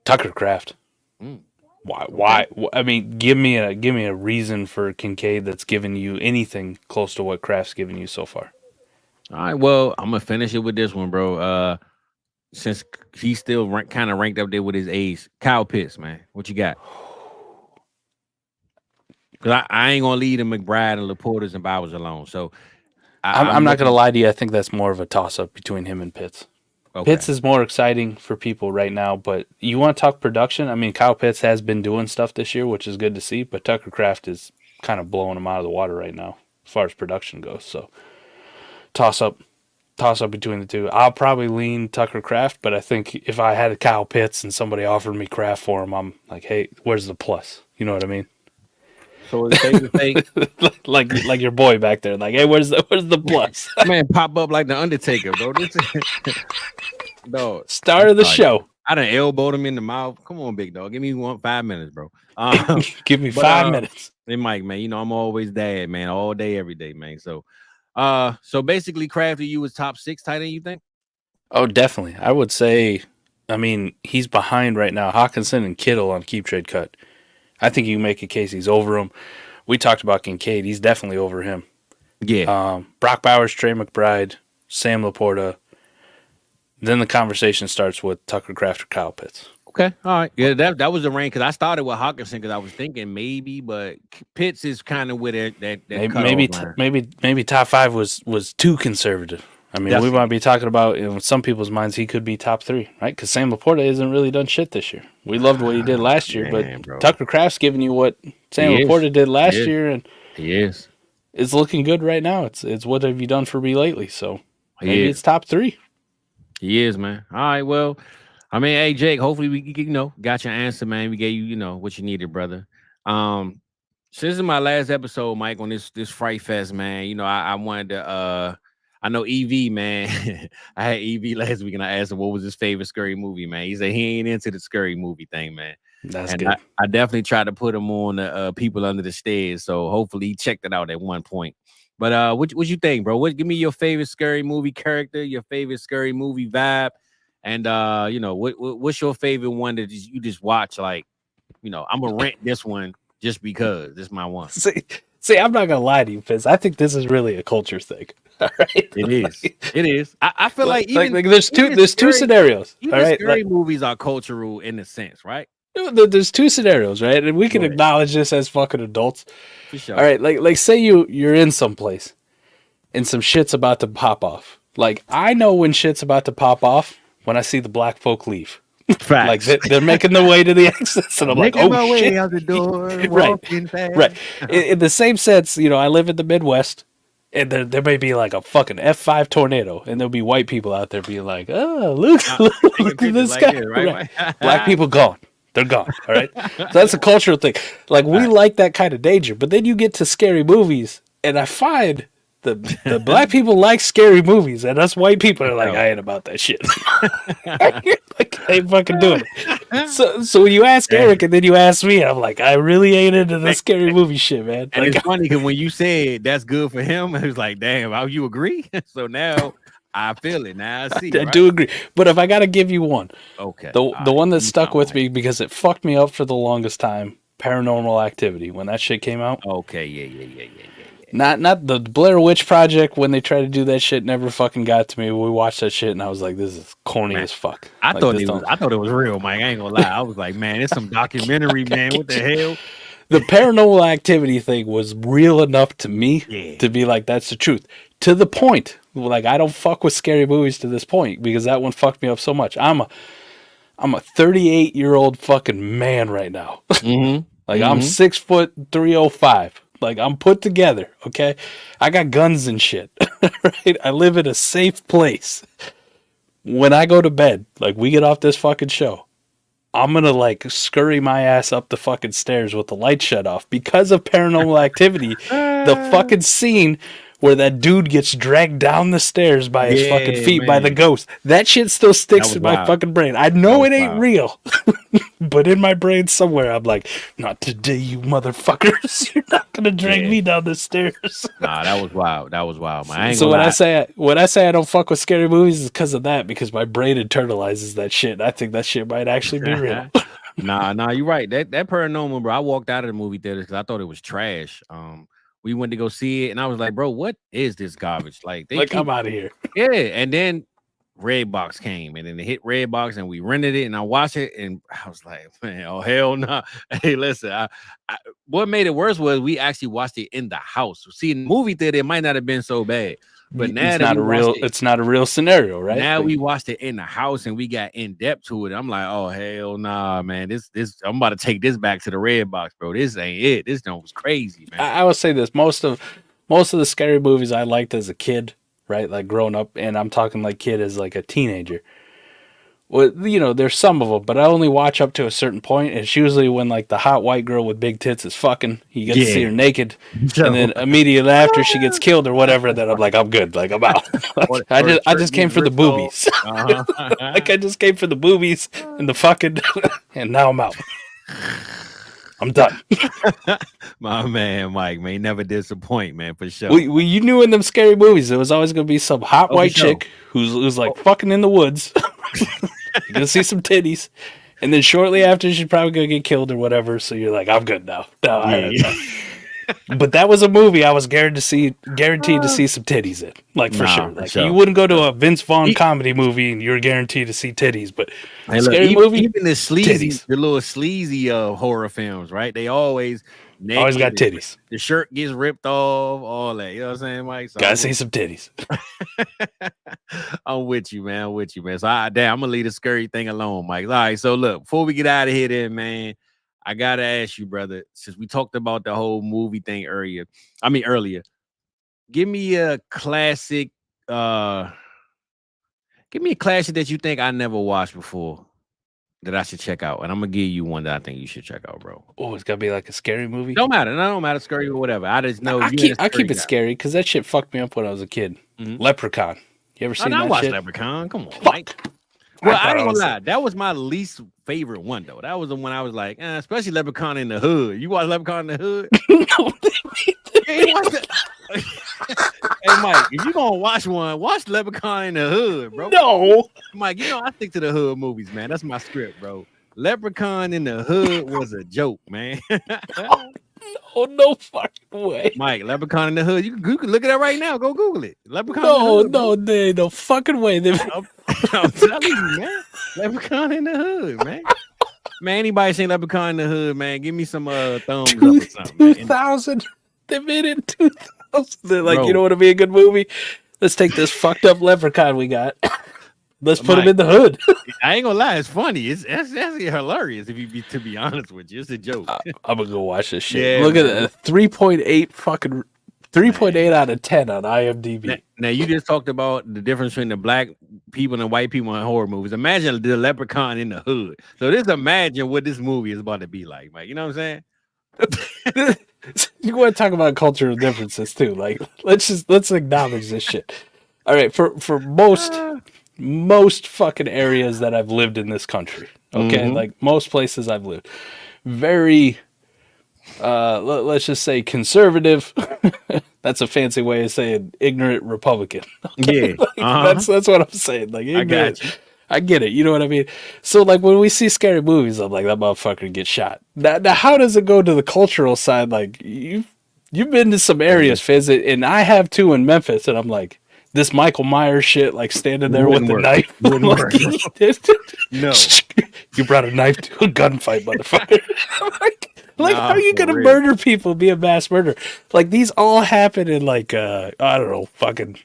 Tucker Kraft. Why? I mean, give me a reason for Kincaid that's given you anything close to what Kraft's given you so far. All right, well, I'm gonna finish it with this one, bro. Since he's still kind of ranked up there with his age, Kyle Pitts, man, what you got? Because I ain't gonna leave the McBride and Laportas and Bowers alone. So I'm not gonna lie to you. I think that's more of a toss up between him and Pitts. Okay. Pitts is more exciting for people right now, but you want to talk production? I mean, Kyle Pitts has been doing stuff this year, which is good to see, but Tucker Kraft is kind of blowing him out of the water right now as far as production goes. So toss up between the two. I'll probably lean Tucker Kraft, but I think if I had a Kyle Pitts and somebody offered me Kraft for him, I'm like, hey, where's the plus? You know what I mean? So it's safe to say, like your boy back there, like, hey, where's the plus? Man, pop up like the Undertaker, bro. No, start of the show. I done elbowed him in the mouth. Come on, big dog. Give me 5 minutes, bro. Give me 5 minutes. Hey, Mike, man, you know I'm always dad, man, all day, every day, man. So basically, Crafty, you was top 6 tight end, you think? Oh, definitely. I would say, I mean, he's behind right now. Hockenson and Kittle on keep trade cut. I think you can make a case he's over him. We talked about Kincaid. He's definitely over him. Yeah. Brock Bowers, Trey McBride, Sam Laporta. Then the conversation starts with Tucker Kraft or Kyle Pitts. Okay. All right. Yeah, that was the rank because I started with Hockenson because I was thinking maybe, but Pitts is kind of with it. Maybe top 5 was too conservative. I mean, we might be talking about, in some people's minds, he could be top 3, right? Because Sam Laporta hasn't really done shit this year. We loved what he did last year, but bro. Tucker Kraft's giving you what Sam Laporta did last year, and he is. It's looking good right now. It's what have you done for me lately? So maybe it's top 3. He is, man. All right, well, I mean, hey, Jake, hopefully we got your answer, man. We gave you, what you needed, brother. Since is my last episode, Mike, on this Frightfest, man, I wanted to I know EV, man. I had EV last week and I asked him what was his favorite scary movie, man. He said he ain't into the scary movie thing, man. That's good. I definitely tried to put him on the People Under the Stairs, so hopefully he checked it out at one point. But what you think, bro? Give me your favorite scary movie character, your favorite scary movie vibe, and what's your favorite one that you just watch? Like, I'm gonna rent this one just because this is my one. See, I'm not gonna lie to you, Fizz. I think this is really a culture thing. All right, it is. I feel like even there's two scenarios. Even all right, scary movies are cultural in a sense, right? There's 2 scenarios, right? And we can acknowledge this as fucking adults. For sure. All right, like say you're in some place and some shit's about to pop off. Like I know when shit's about to pop off when I see the black folk leave. Facts. Like they're making their way to the exits, and I'm like, oh my shit! Way out the door, right. In the same sense, I live in the Midwest, and there may be like a fucking F5 tornado, and there'll be white people out there being like, oh, look at this guy. This, right? Black people gone. They're gone. All right. So that's a cultural thing. Like we like that kind of danger, but then you get to scary movies, and I find the black people like scary movies, and us white people are like, I ain't about that shit. Like, I ain't fucking doing it. So when you ask Eric and then you ask me, I'm like, I really ain't into the scary movie shit, man. And like, it's funny because when you said that's good for him, it was like, damn, you agree? So now I feel it. Now I see. I do agree. But if I got to give you one, okay, the one that stuck with me because it fucked me up for the longest time, Paranormal Activity, when that shit came out. Okay, yeah. Not the Blair Witch Project when they tried to do that shit never fucking got to me. We watched that shit and I was like, this is corny as fuck. I thought it was real, Mike. I ain't gonna lie. I was like, man, it's some documentary, man. What the hell? The Paranormal Activity thing was real enough to me to be like, that's the truth. To the point, like I don't fuck with scary movies to this point because that one fucked me up so much. I'm I'm a 38-year-old fucking man right now. Mm-hmm. Like I'm 6'305". Like I'm put together. Okay, I got guns and shit. Right? I live in a safe place. When I go to bed, like we get off this fucking show, I'm gonna like scurry my ass up the fucking stairs with the light shut off because of Paranormal Activity. The fucking scene where that dude gets dragged down the stairs by his fucking feet by the ghost. That shit still sticks in my fucking brain. I know it ain't real, but in my brain somewhere, I'm like, not today, you motherfuckers. You're not gonna drag me down the stairs. Nah, that was wild. That was wild, man. I ain't So gonna when I say I don't fuck with scary movies, is because of that. Because my brain internalizes that shit. I think that shit might actually be real. Nah, you're right. That Paranormal, bro. I walked out of the movie theater because I thought it was trash. We went to go see it, and I was like, bro, what is this garbage? Like, I'm out of here. Yeah, and then Redbox came, and then it hit Redbox, and we rented it, and I watched it, and I was like, man, oh hell no! Nah. Hey, listen, what made it worse was we actually watched it in the house. See, in the movie theater, it might not have been so bad. But now it's not a real scenario, right? Now we watched it in the house and we got in depth to it. I'm like, oh hell nah, man. This I'm about to take this back to the red box, bro. This ain't it. This one was crazy, man. I would say this. Most of the scary movies I liked as a kid, right? Like growing up, and I'm talking like kid as like a teenager. Well, you know, there's some of them, but I only watch up to a certain point. It's usually when like the hot white girl with big tits is fucking. You get to see her naked, and then immediately after she gets killed or whatever, then I'm like, I'm good, like I'm out. Like, I just came for the boobies. Like I just came for the boobies and the fucking, and now I'm out. I'm done. My man, Mike, may never disappoint, man, for sure. Well, you knew in them scary movies there was always gonna be some hot white chick who's like fucking in the woods. You're gonna see some titties, and then shortly after she's probably gonna get killed or whatever. So you're like, I'm good now. But that was a movie I was guaranteed to see some titties in, like for sure. Like you wouldn't go to a Vince Vaughn comedy movie and you're guaranteed to see titties, but scary movie, even the sleazy, the little sleazy horror films, right? They always got titties. The shirt gets ripped off, all that. You know what I'm saying, Mike? So gotta see some titties. I'm with you, man. So I'm gonna leave the scary thing alone, Mike. All right, so look, before we get out of here, then, man, I gotta ask you, brother, since we talked about the whole movie thing earlier. Give me a classic. Give me a classic that you think I never watched before that I should check out, and I'm gonna give you one that I think you should check out, bro. Oh, it's gotta be like a scary movie. Don't matter, scary or whatever. I just know I keep it scary because that shit fucked me up when I was a kid. Leprechaun. You ever seen that watched shit? Leprechaun. Come on, Mike. Well, I ain't gonna lie. That was my least favorite one, though. That was the one I was like, especially Leprechaun in the Hood. You watch Leprechaun in the Hood? No, Hey, Mike, if you gonna watch one, watch Leprechaun in the Hood, bro. No, Mike, you know I stick to the hood movies, man. That's my script, bro. Leprechaun in the Hood was a joke, man. No fucking way. Mike, Leprechaun in the Hood. You can look at that right now. Go Google it. Leprechaun in the Hood. No fucking way. I'm telling you, man. Leprechaun in the Hood, man. Man, anybody seen Leprechaun in the Hood, man? Give me some thumbs up or something. 2000. They made it in 2000. They're like, you know what would be a good movie? Let's take this fucked up leprechaun we got. Let's put him in the hood. I ain't gonna lie, it's funny. It's actually hilarious to be honest with you. It's a joke. I'm gonna go watch this shit. Yeah, look at that 3.8 out of 10 on IMDb. Now you just talked about the difference between the black people and white people in horror movies. Imagine the Leprechaun in the Hood. So just imagine what this movie is about to be like, Mike. You know what I'm saying? You want to talk about cultural differences too? Like, let's acknowledge this shit. All right, for most fucking areas that I've lived in this country, okay, like most places I've lived, very, let's just say conservative. That's a fancy way of saying ignorant Republican. Yeah, that's what I'm saying. Like, ignorant. I get it. You know what I mean? So, like, when we see scary movies, I'm like, that motherfucker gets shot. Now, how does it go to the cultural side? Like, you've been to some areas, Fizz, and I have too in Memphis, and I'm like, this Michael Myers shit, like, standing there with the knife. No. You brought a knife to a gunfight, motherfucker. Like, how are you going to murder people, be a mass murderer? Like, these all happen in, like, I don't know, fucking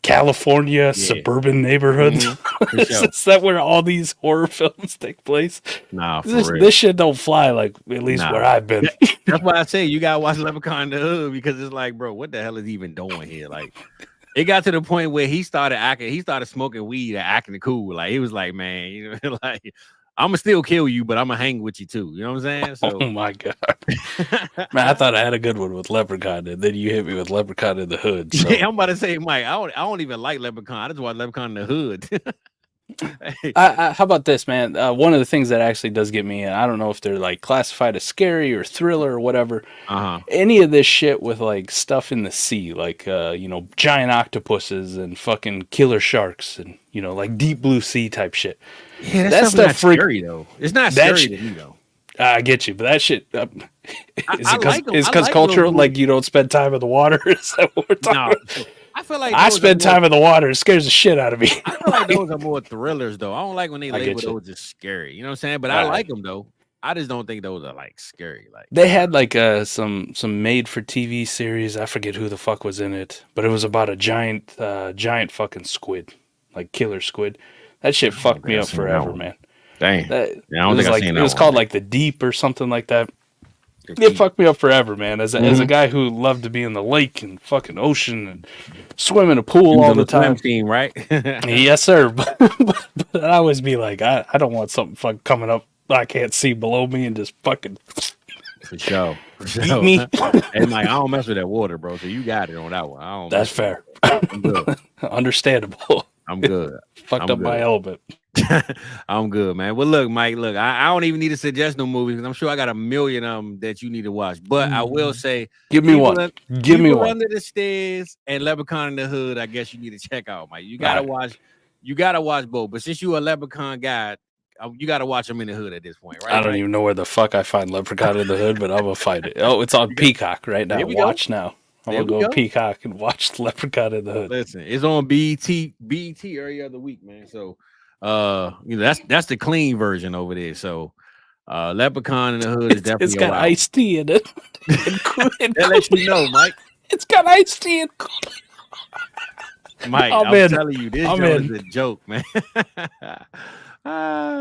California suburban neighborhoods. Is that where all these horror films take place? Nah, this shit don't fly like at least where I've been. That's why I say you gotta watch Leprechaun in the Hood, because it's like, bro, what the hell is he even doing here? Like, it got to the point where he started smoking weed and acting cool. Like, he was like, man, you know, like, I'm gonna still kill you, but I'm gonna hang with you too. You know what I'm saying? So, oh my god, man, I thought I had a good one with Leprechaun, and then you hit me with Leprechaun in the Hood. So. Yeah, I'm about to say, Mike, I don't even like Leprechaun. I just watch Leprechaun in the Hood. Hey. How about this, man? One of the things that actually does get me, I don't know if they're like classified as scary or thriller or whatever. Any of this shit with like stuff in the sea, like giant octopuses and fucking killer sharks and like deep blue sea type shit. Yeah, that stuff not scary though. It's not scary to me though. I get you, but that shit is because cultural. Like you don't spend time in the water. Is that what we're talking about? I feel like I spend time in the water. It scares the shit out of me. I feel like those are more thrillers, though. I don't like when they label those as scary. You know what I'm saying? But I like them though. I just don't think those are like scary. Like they had like some made-for-TV series. I forget who the fuck was in it, but it was about a giant fucking squid, like killer squid. That shit fucked me up forever, man. Dang. I don't think I've seen that. It was called like The Deep or something like that. It fucked me up forever, man. As a guy who loved to be in the lake and fucking ocean and swim in a pool all the time. Team, right? Yes, sir. But I'd always be like, I don't want something fucking coming up I can't see below me and just fucking for sure. Eat me. And like, I don't mess with that water, bro. So you got it on that one. That's fair. I'm good. Understandable. I'm good. Fucked up my element. I'm good, man. Well, look, Mike, I don't even need to suggest no movies because I'm sure I got a million of them that you need to watch. But I will say, give me one. Give me one. Under the Stairs and Leprechaun in the Hood. I guess you need to check out, Mike. You gotta watch. You gotta watch both. But since you're a Leprechaun guy, you gotta watch them in the Hood at this point, right? I don't even know where the fuck I find Leprechaun in the Hood, but I'm gonna find it. Oh, it's on Peacock right now. Watch now. I'm gonna go Peacock and watch Leprechaun in the Hood. Listen, it's on BET every other week, man. So that's the clean version over there. So Leprechaun in the Hood is definitely it's got iced tea in it. That lets you know, Mike. It's got iced tea in Mike, I'm telling you, this is a joke, man.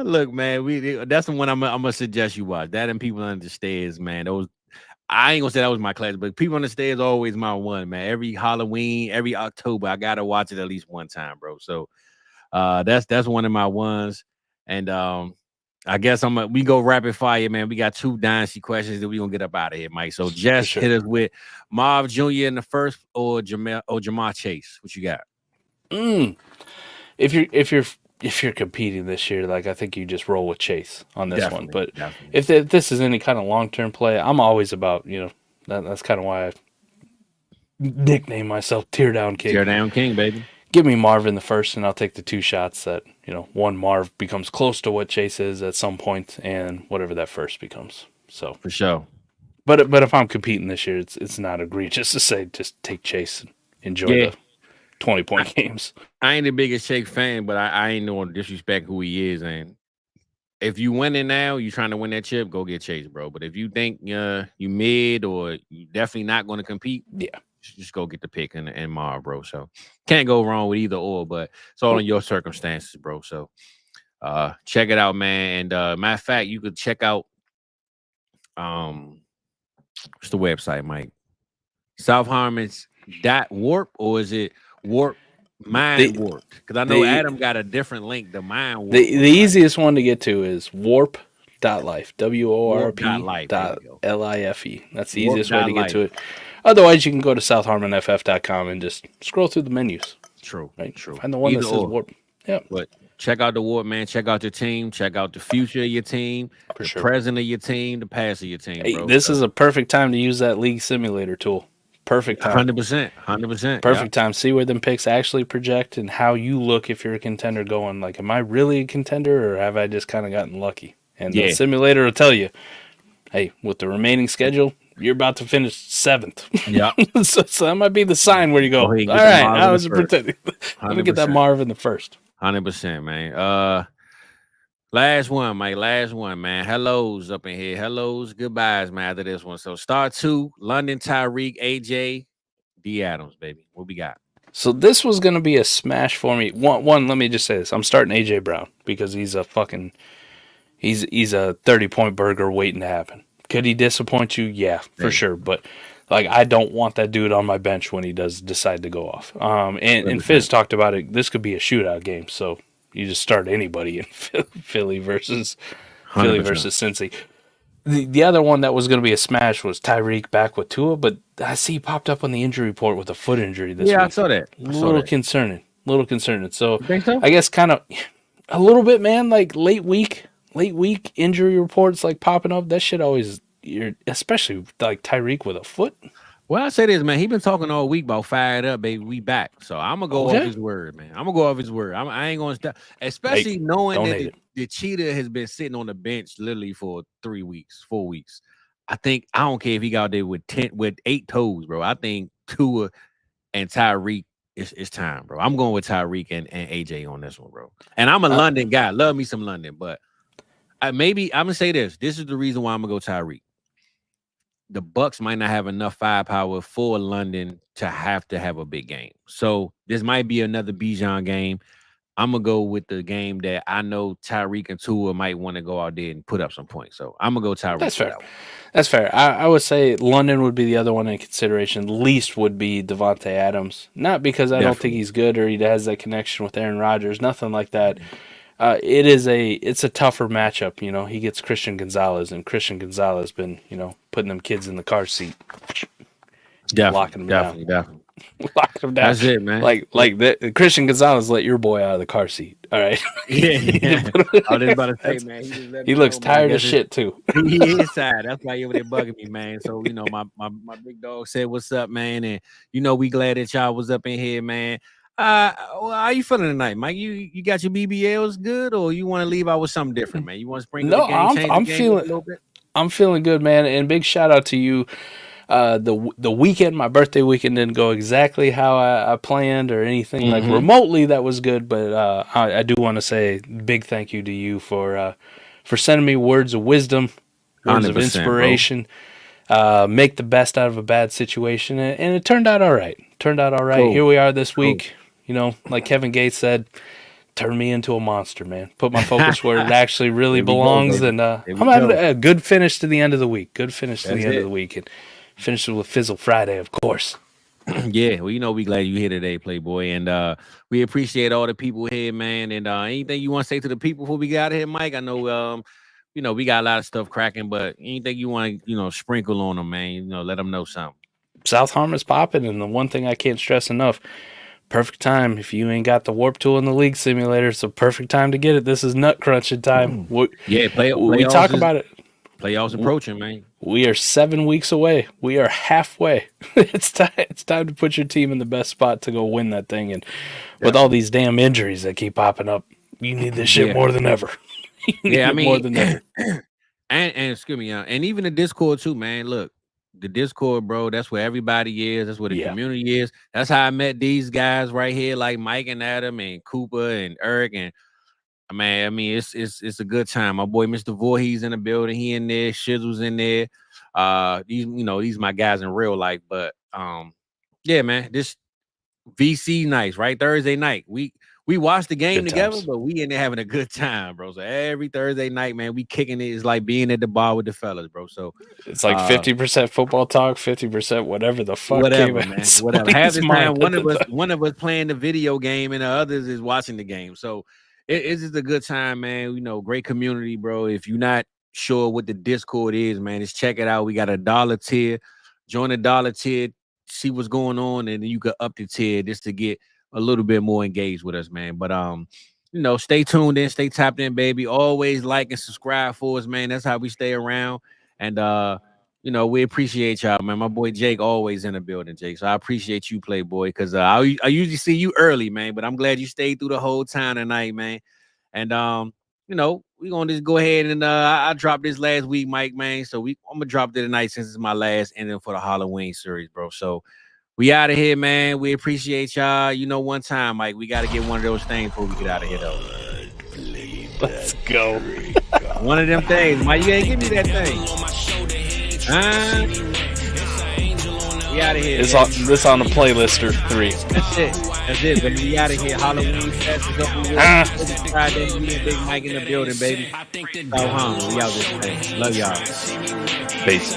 Look, man, that's the one I'm gonna suggest you watch. That and People Under the Stairs, man. Those I ain't gonna say that was my class, but People Under the Stairs always my one, man. Every Halloween, every October, I gotta watch it at least one time, bro. So that's one of my ones. And I guess we go rapid fire, man. We got 2 Dynasty questions that we gonna get up out of here, Mike. So just hit us with Marv Jr. in the first or Jamar Chase. What you got? If you're competing this year, like I think you just roll with Chase on this one. But if this is any kind of long-term play, I'm always about, that's kind of why I nickname myself Teardown King. Teardown King, baby. Give me Marv in the first, and I'll take the 2 shots that, one Marv becomes close to what Chase is at some point, and whatever that first becomes. So for sure. But if I'm competing this year, it's not egregious to say just take Chase and enjoy the 20-point games. I ain't the biggest Chase fan, but I ain't no disrespect who he is. And if you winning now, you trying to win that chip, go get Chase, bro. But if you think you mid or you definitely not going to compete, just go get the pick and Marv, bro. So can't go wrong with either or, but it's all in your circumstances, bro. So check it out, man. And matter of fact, you could check out what's the website, Mike? South Harmon's .warp, or is it Warp Mind Warp? Because I know Adam got a different link. The Mind Warp. The easiest one to get to is warp.life. WORP.life. That's the easiest way to get to it. Otherwise, you can go to southharmonff.com and just scroll through the menus. True. Right? True. Find the one that says Warp. Yeah. But check out the Warp, man. Check out your team. Check out the future of your team, present of your team, the past of your team, bro. This is a perfect time to use that league simulator tool. Perfect time. 100%. Perfect time. See where them picks actually project and how you look if you're a contender going, like, am I really a contender or have I just kind of gotten lucky? And the simulator will tell you, hey, with the remaining schedule, you're about to finish 7th. Yeah. so that might be the sign where you go, all right, I was pretending. Let me get that Marv in the first. 100%, man. Last one, Mike. Last one, man. Hellos up in here. Hellos, goodbyes, man, after this one. So start 2, London, Tyreek, AJ, D. Adams, baby. What we got? So this was going to be a smash for me. One, let me just say this. I'm starting A.J. Brown because he's a 30-point burger waiting to happen. Could he disappoint you? Yeah, for sure. But like, I don't want that dude on my bench when he does decide to go off. And Fizz talked about it. This could be a shootout game. So you just start anybody in Philly versus 100%. Cincy. The other one that was going to be a smash was Tyreek back with Tua, but I see he popped up on the injury report with a foot injury this week. Yeah, I saw that. Concerning. So, you think so? I guess kind of a little bit, man. Like late week injury reports like popping up. That shit always, especially like Tyreek with a foot. Well, I say this, man. He been talking all week about fired up, baby. We back. So I'm gonna go off his word, man. I'm gonna go off his word. I ain't gonna stop, especially knowing that the cheetah has been sitting on the bench literally for 4 weeks. I don't care if he got out there with 8 toes, bro. I think Tua and Tyreek it's time, bro. I'm going with Tyreek and AJ on this one, bro. And I'm a London guy. Love me some London, but I'm gonna say this. This is the reason why I'm gonna go Tyreek. The Bucks might not have enough firepower for London to have a big game. So this might be another Bijan game. I'm going to go with the game that I know Tyreek and Tua might want to go out there and put up some points. So I'm going to go Tyreek. That's fair. I would say London would be the other one in consideration. Least would be Devontae Adams. Not because I don't think he's good or he has that connection with Aaron Rodgers. Nothing like that. It's a tougher matchup, you know. He gets Christian Gonzalez, and Christian Gonzalez been, you know, putting them kids in the car seat, locking them down. Locking them down. That's it, man. Like Christian Gonzalez let your boy out of the car seat. All right. Yeah. I was about to say, man. He looks tired as shit too. He is tired. That's why he over there bugging me, man. So you know, my big dog said, "What's up, man?" And you know, we glad that y'all was up in here, man. Well, how you feeling tonight, Mike? You got your BBLs good, or you want to leave out with something different, man? You want to sprinkle the game? I'm feeling good, man. And big shout out to you. The weekend, my birthday weekend, didn't go exactly how I planned or anything like remotely that was good, but I do want to say big thank you to you for sending me words of wisdom, words of inspiration. Make the best out of a bad situation, and it turned out all right. Cool. Here we are this week. Cool. You know, like Kevin Gates said, turn me into a monster, man. Put my focus where it actually really belongs, and I'm having a good finish to the end of the week. And finish it with Fizzle Friday, of course. Yeah, well, you know, we glad you here today, Playboy, and we appreciate all the people here, man. And anything you want to say to the people before we get out of here, Mike? I know, you know, we got a lot of stuff cracking, but anything you want to, you know, sprinkle on them, man, you know, let them know something. South Harmon's popping, and the one thing I can't stress enough, perfect time. If you ain't got the warp tool in the league simulator, it's a perfect time to get it. This is nut crunching time. We talk about it. Playoffs approaching, man. We are 7 weeks away. We are halfway. It's time to put your team in the best spot to go win that thing. And with all these damn injuries that keep popping up, you need this shit more than ever. More than ever. And excuse me, and even the Discord too, man. Look, the Discord, bro, that's where everybody is. That's where the community is. That's how I met these guys right here, like Mike and Adam and Cooper and Eric. And man, I mean, it's a good time. My boy Mr. Voorhees in the building. He in there. Shizzle's in there. These my guys in real life. But yeah, man, this VC nights, right? Thursday night. We watched the game together, but we in there having a good time, bro. So every Thursday night, man, we kicking it. It's like being at the bar with the fellas, bro. So it's like 50% football talk, 50% whatever the fuck. Whatever, man. Whatever. Half the time, one of us playing the video game, and the others is watching the game. So it's just a good time, man. You know, great community, bro. If you're not sure what the Discord is, man, just check it out. We got a $1 tier. Join the $1 tier, see what's going on, and then you can up the tier just to get a little bit more engaged with us, man. But you know, stay tuned in, stay tapped in, baby. Always like and subscribe for us, man. That's how we stay around. And you know, we appreciate y'all, man. My boy Jake always in the building, Jake. So I appreciate you, Playboy, because I usually see you early, man. But I'm glad you stayed through the whole time tonight, man. And you know, we're gonna just go ahead and I dropped this last week, Mike, man. So I'm gonna drop it tonight since it's my last ending for the Halloween series, bro. So we out of here, man. We appreciate y'all. You know, one time, Mike, we got to get one of those things before we get out of here, though. Let's go. One of them things. Mike, you ain't give me that thing. We out of here. This on the playlist or 3. That's it, baby. We out of here. Halloween fest is over with. Friday, me and Big Mike in the building, baby. Go home. We out this thing. Love y'all. Peace.